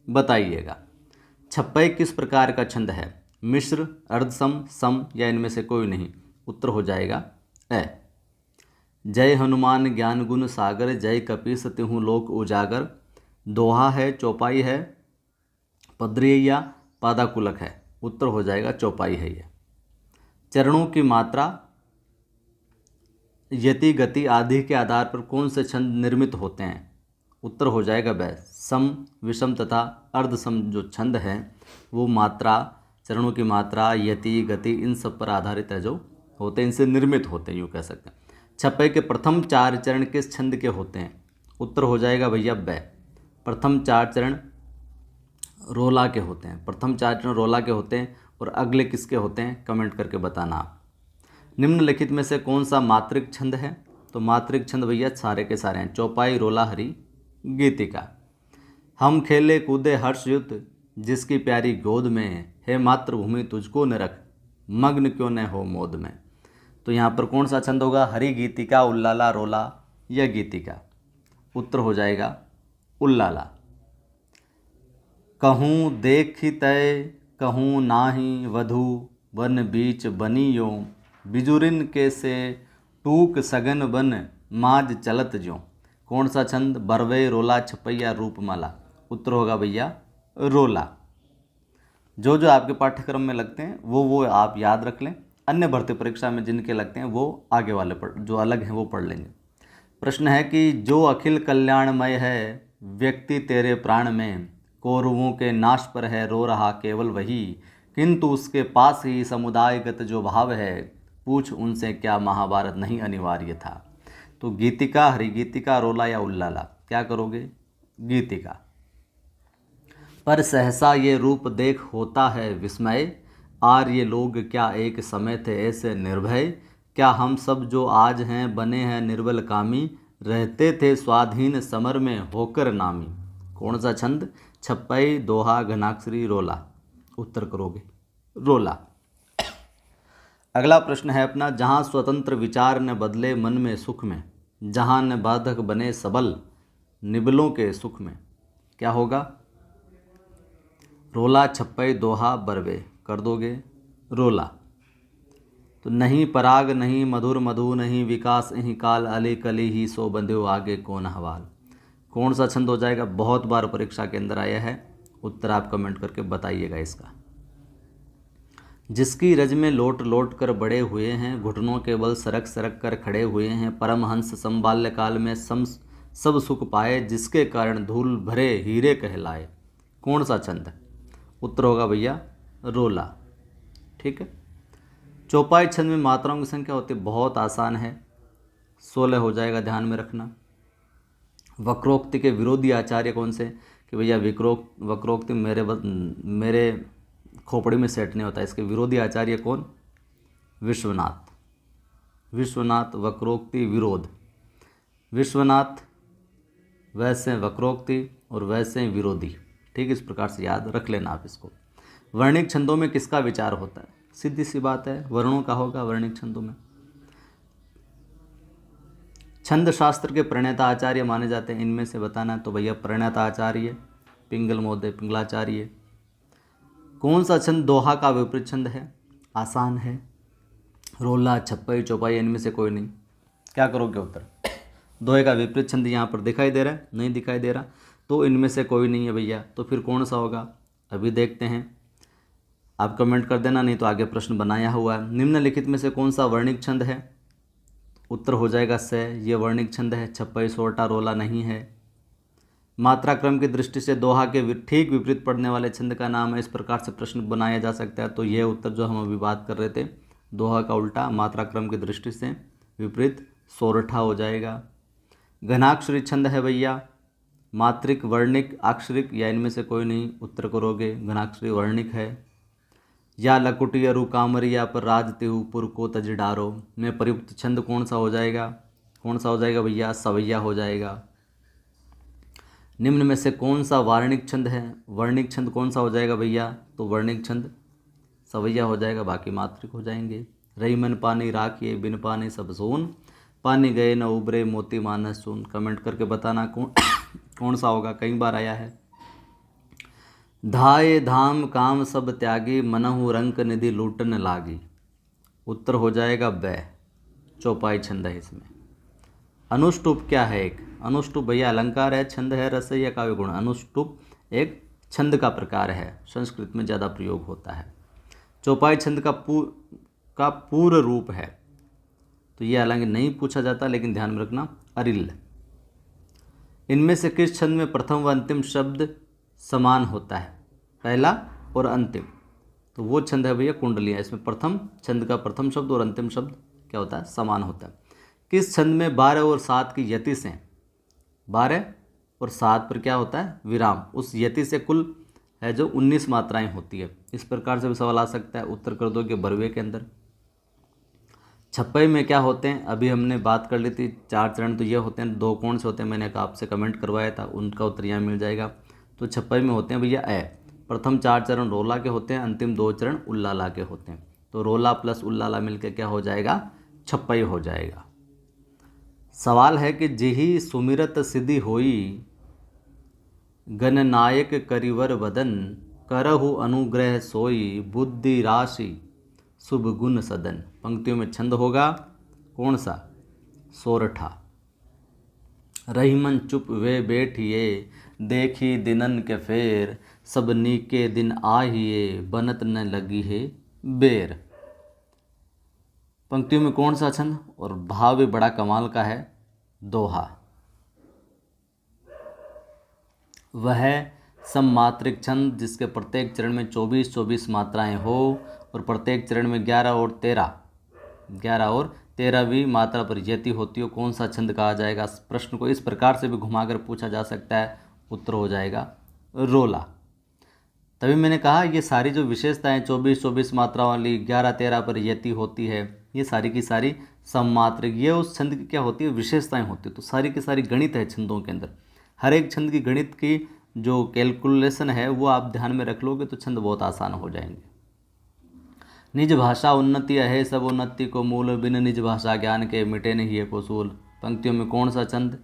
बताइएगा। छप्पई किस प्रकार का छंद है? मिश्र, अर्धसम, सम या इनमें से कोई नहीं? उत्तर हो जाएगा ए। जय हनुमान ज्ञान गुण सागर, जय कपीस तिहु लोक उजागर। दोहा है, चौपाई है, पद्रिया, पादाकुलक है। उत्तर हो जाएगा चौपाई है ये। चरणों की मात्रा, यति, गति आदि के आधार पर कौन से छंद निर्मित होते हैं? उत्तर हो जाएगा ब। सम, विषम तथा अर्धसम जो छंद हैं वो मात्रा, चरणों की मात्रा, यति, गति, इन सब पर आधारित है जो होते हैं, इनसे निर्मित होते हैं, यूँ कह सकते हैं। छप्पई के प्रथम 4 चरण किस छंद के होते हैं? उत्तर हो जाएगा भैया ब। प्रथम 4 चरण रोला के होते हैं, प्रथम 4 चरण रोला के होते हैं। और अगले किसके होते हैं? कमेंट करके बताना आप। निम्नलिखित में से कौन सा मात्रिक छंद है? तो मात्रिक छंद भैया सारे के सारे हैं, चौपाई, रोला, हरि, गीतिका। हम खेले कूदे हर्षयुत, जिसकी प्यारी गोद में है मातृभूमि तुझको न रख, मग्न क्यों न हो मोद में। तो यहाँ पर कौन सा छंद होगा? हरि, गीतिका, उल्लाला, रोला या गीतिका? उत्तर हो जाएगा उल्लाला। कहूँ देखि तय कहूँ नाही, वधु वन बीच बनी यो, बिजुरिन के से टूक सगन बन, माज चलत ज्यों। कौन सा छंद? बरवे, रोला, छपई या रूपमाला? उत्तर होगा भैया रोला। जो जो आपके पाठ्यक्रम में लगते हैं वो आप याद रख लें, अन्य भर्ती परीक्षा में जिनके लगते हैं वो आगे वाले पढ़, जो अलग हैं वो पढ़ लेंगे। प्रश्न है कि जो अखिल कल्याणमय है व्यक्ति तेरे प्राण में, कौरवों के नाश पर है रो रहा केवल वही, किंतु उसके पास ही समुदायगत जो भाव है, पूछ उनसे क्या महाभारत नहीं अनिवार्य था। तो गीतिका, हरिगीतिका, रोला या उल्लाला? क्या करोगे? गीतिका। पर सहसा ये रूप देख होता है विस्मय, आर्य लोग क्या एक समय थे ऐसे निर्भय, क्या हम सब जो आज हैं बने हैं निर्बल कामी, रहते थे स्वाधीन समर में होकर नामी। कौन सा छंद? छप्पई, दोहा, घनाक्षरी, रोला। उत्तर करोगे रोला। अगला प्रश्न है अपना, जहाँ स्वतंत्र विचार न बदले मन में सुख में, जहाँ न बाधक बने सबल निबलों के सुख में। क्या होगा? रोला, छप्पई, दोहा, बरवे। कर दोगे रोला। तो नहीं पराग नहीं मधुर मधु नहीं, विकास यही काल अली कली ही, सो बंध्यो आगे कौन हवाल। कौन सा छंद हो जाएगा? बहुत बार परीक्षा के अंदर आया है, उत्तर आप कमेंट करके बताइएगा इसका। जिसकी रज में लोट लोट कर बड़े हुए हैं, घुटनों के बल सरक सरक कर खड़े हुए हैं, परमहंस संबाल्य काल में सब सुख पाए, जिसके कारण धूल भरे हीरे कहलाए। कौन सा छंद? उत्तर होगा भैया रोला। ठीक है। चौपाई छंद में मात्राओं की संख्या होती है, बहुत आसान है, 16 हो जाएगा, ध्यान में रखना। वक्रोक्ति के विरोधी आचार्य कौन से, कि भैया वक्रोक्ति मेरे खोपड़ी में सेट नहीं होता, इसके विरोधी आचार्य कौन, विश्वनाथ। विश्वनाथ वक्रोक्ति विरोध, विश्वनाथ वैसे वक्रोक्ति और वैसे विरोधी। ठीक, इस प्रकार से याद रख लेना आप इसको। वर्णिक छंदों में किसका विचार होता है, सीधी सी बात है वर्णों का होगा वर्णिक छंदों में। छंद शास्त्र के प्रणेता आचार्य माने जाते हैं, इनमें से बताना है तो भैया प्रणेता आचार्य पिंगल मोदय पिंगलाचार्य। कौन सा छंद दोहा का विपरीत छंद है, आसान है, रोला छप्पई चौपाई इनमें से कोई नहीं। क्या करोगे उत्तर, दोहे का विपरीत छंद यहाँ पर दिखाई दे रहा है, नहीं दिखाई दे रहा, तो इनमें से कोई नहीं है भैया, तो फिर कौन सा होगा अभी देखते हैं। आप कमेंट कर देना, नहीं तो आगे प्रश्न बनाया हुआ है। निम्नलिखित में से कौन सा वर्णिक छंद है, उत्तर हो जाएगा से, ये वर्णिक छंद है, छप्पई सोरठा रोला नहीं है। मात्रा क्रम की दृष्टि से दोहा के ठीक विपरीत पढ़ने वाले छंद का नाम है, इस प्रकार से प्रश्न बनाया जा सकता है। तो ये उत्तर जो हम अभी बात कर रहे थे, दोहा का उल्टा मात्रा क्रम की दृष्टि से विपरीत सोरठा हो जाएगा। घनाक्षरी छंद है भैया, मात्रिक वर्णिक अक्षरिक या इनमें से कोई नहीं, उत्तर करोगे घनाक्षरी वर्णिक है। या लकुटी अरु कामरिया पर राज तिहु पुर को तज डारो में प्रयुक्त छंद कौन सा हो जाएगा, कौन सा हो जाएगा भैया, सवैया हो जाएगा। निम्न में से कौन सा वार्णिक छंद है, वर्णिक छंद कौन सा हो जाएगा भैया, तो वर्णिक छंद सवैया हो जाएगा, बाकी मात्रिक हो जाएंगे। रही मन पानी राखिए बिन पानी सब सोन, पानी गए न उबरे मोती मानस सुन। कमेंट करके बताना कौन सा होगा, कई बार आया है। धाये धाम काम सब त्यागी, मनहु रंक निधि लूटन लागी। उत्तर हो जाएगा बै, चौपाई छंद है इसमें। अनुष्टुप क्या है, एक अनुष्टुप भैया अलंकार है, छंद है, रस है या काव्य गुण। अनुष्टुप एक छंद का प्रकार है, संस्कृत में ज़्यादा प्रयोग होता है। चौपाई छंद का पूर्व रूप है, तो ये हालांकि नहीं पूछा जाता, लेकिन ध्यान में रखना अरिल। इनमें से किस छंद में प्रथम व अंतिम शब्द समान होता है, पहला और अंतिम, तो वो छंद है भैया कुंडलियाँ। इसमें प्रथम छंद का प्रथम शब्द और अंतिम शब्द क्या होता है, समान होता है। किस छंद में 12 और 7 की यति से, 12 और 7 पर क्या होता है विराम, उस यति से कुल है जो 19 मात्राएं होती है। इस प्रकार से भी सवाल आ सकता है, उत्तर कर दोगे बरवे के अंदर। छप्पई में क्या होते हैं, अभी हमने बात कर ली थी, 4 चरण तो ये होते हैं, 2 कौन से होते हैं मैंने आपसे कमेंट करवाया था, उनका उत्तर यहाँ मिल जाएगा। तो छप्पई में होते हैं भैया प्रथम 4 चरण रोला के होते हैं, अंतिम 2 चरण उल्लाला के होते हैं। तो रोला प्लस उल्लाला मिलकर क्या हो जाएगा, छप्पई हो जाएगा। सवाल है कि जिही सुमिरत सिद्धि होई, गणनायक करिवर वदन, करहु अनुग्रह सोई, बुद्धि राशि शुभ गुण सदन। पंक्तियों में छंद होगा कौन सा, सोरठा। रहीमन चुप वे बैठिए, देखी दिनन के फेर, सब नीके दिन आहिए, बनत न लगी है बेर। पंक्तियों में कौन सा छंद, और भाव भी बड़ा कमाल का है, दोहा। वह सममात्रिक छंद जिसके प्रत्येक चरण में 24-24 मात्राएं हो और प्रत्येक चरण में 11 और 13वीं मात्रा पर यति होती हो, कौन सा छंद कहा जाएगा। प्रश्न को इस प्रकार से भी घुमाकर पूछा जा सकता है, उत्तर हो जाएगा रोला। तभी मैंने कहा ये सारी जो विशेषताएं 24-24 मात्रा वाली 11-13 पर यति होती है, ये सारी की सारी सममात्रिक, ये उस छंद की क्या होती है, विशेषताएं होती है। तो सारी की सारी गणित है छंदों के अंदर, हर एक छंद की गणित की जो कैलकुलेशन है वो आप ध्यान में रख लोगे तो छंद बहुत आसान हो जाएंगे। निज भाषा उन्नति है सब उन्नति को मूल, बिन निज भाषा ज्ञान के मिटे नहीं है कोसूल। पंक्तियों में कौन सा छंद,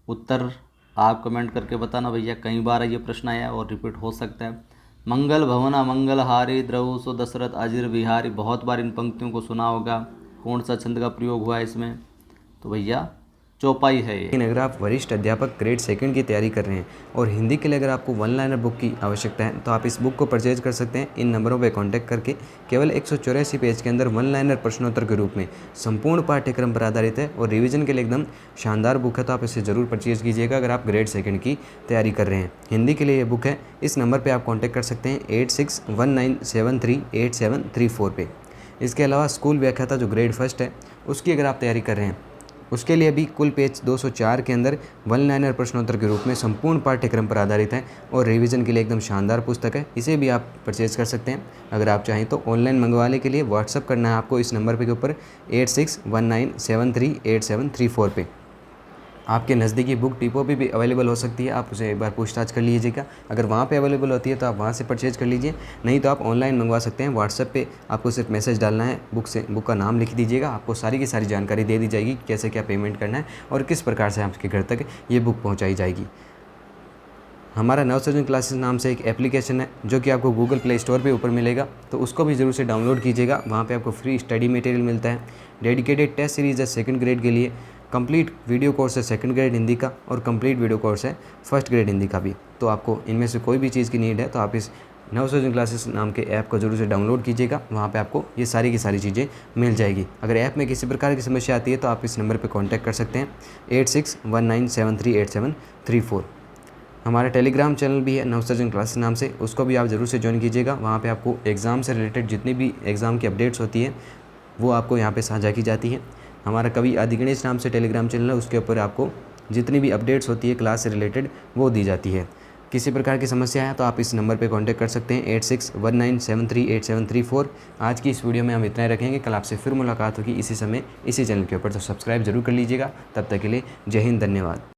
उत्तर आप कमेंट करके बताना भैया, कई बार ये प्रश्न आया और रिपीट हो सकता है। मंगल भवना मंगल हारी, द्रव सो दशरथ अजिर विहारी, बहुत बार इन पंक्तियों को सुना होगा। कौन सा छंद का प्रयोग हुआ है इसमें, तो भैया चौपाई है ये। लेकिन अगर आप वरिष्ठ अध्यापक ग्रेड 2 की तैयारी कर रहे हैं और हिंदी के लिए अगर आपको 1 लाइनर बुक की आवश्यकता है तो आप इस बुक को परचेज कर सकते हैं इन नंबरों पर कांटेक्ट करके। केवल 184 पेज के अंदर 1 लाइनर प्रश्नोत्तर के रूप में संपूर्ण पाठ्यक्रम पर आधारित है और रिवीजन के लिए एकदम शानदार बुक है, तो आप इसे ज़रूर परचेज कीजिएगा अगर आप ग्रेड 2 की तैयारी कर रहे हैं। हिंदी के लिए ये बुक है, इस नंबर पर आप कॉन्टैक्ट कर सकते हैं 8619738734 पे। इसके अलावा स्कूल व्याख्याता जो ग्रेड 1 है उसकी अगर आप तैयारी कर रहे हैं उसके लिए भी कुल पेज 204 के अंदर वन लाइनर प्रश्नोत्तर के रूप में संपूर्ण पाठ्यक्रम पर आधारित है और रिवीजन के लिए एकदम शानदार पुस्तक है। इसे भी आप परचेज़ कर सकते हैं। अगर आप चाहें तो ऑनलाइन मंगवाने के लिए व्हाट्सअप करना है आपको इस नंबर पे के ऊपर 8619738734 पे। आपके नज़दीकी बुक डिपो पे भी अवेलेबल हो सकती है, आप उसे एक बार पूछताछ कर लीजिएगा। अगर वहाँ पे अवेलेबल होती है तो आप वहाँ से परचेज़ कर लीजिए, नहीं तो आप ऑनलाइन मंगवा सकते हैं। व्हाट्सएप पे आपको सिर्फ मैसेज डालना है, बुक का नाम लिख दीजिएगा, आपको सारी की सारी जानकारी दे दी जाएगी, कैसे क्या पेमेंट करना है और किस प्रकार से आपके घर तक ये बुक पहुँचाई जाएगी। हमारा नवसृजन क्लासेस नाम से एक एप्लीकेशन है जो कि आपको गूगल प्ले स्टोर पे ऊपर मिलेगा, तो उसको भी ज़रूर से डाउनलोड कीजिएगा। वहाँ पे आपको फ्री स्टडी मटेरियल मिलता है, डेडिकेटेड टेस्ट सीरीज़ है सेकंड ग्रेड के लिए, कंप्लीट वीडियो कोर्स है सेकंड ग्रेड हिंदी का और कंप्लीट वीडियो कोर्स है फर्स्ट ग्रेड हिंदी का भी। तो आपको इनमें से कोई भी चीज़ की नीड है तो आप इस नवसृजन क्लासेस नाम के ऐप को जरूर से डाउनलोड कीजिएगा, वहाँ पे आपको ये सारी की सारी चीज़ें मिल जाएगी। अगर ऐप में किसी प्रकार की समस्या आती है तो आप इस नंबर पर कॉन्टैक्ट कर सकते हैं 8619738734। हमारा टेलीग्राम चैनल भी है नवसृजन क्लासेस नाम से, उसको भी आप ज़रूर से ज्वाइन कीजिएगा। वहाँ पे आपको एग्ज़ाम से रिलेटेड जितनी भी एग्ज़ाम की अपडेट्स होती हैं वो आपको यहाँ पे साझा की जाती है। हमारा कवि आदि गणेश नाम से टेलीग्राम चैनल है, उसके ऊपर आपको जितनी भी अपडेट्स होती है क्लास से रिलेटेड वो दी जाती है। किसी प्रकार की समस्या है तो आप इस नंबर पर कॉन्टैक्ट कर सकते हैं 8619738734। आज की इस वीडियो में हम इतना ही रखेंगे, कल आपसे फिर मुलाकात होगी इसी समय इसी चैनल के ऊपर, तो सब्सक्राइब जरूर कर लीजिएगा। तब तक के लिए जय हिंद, धन्यवाद।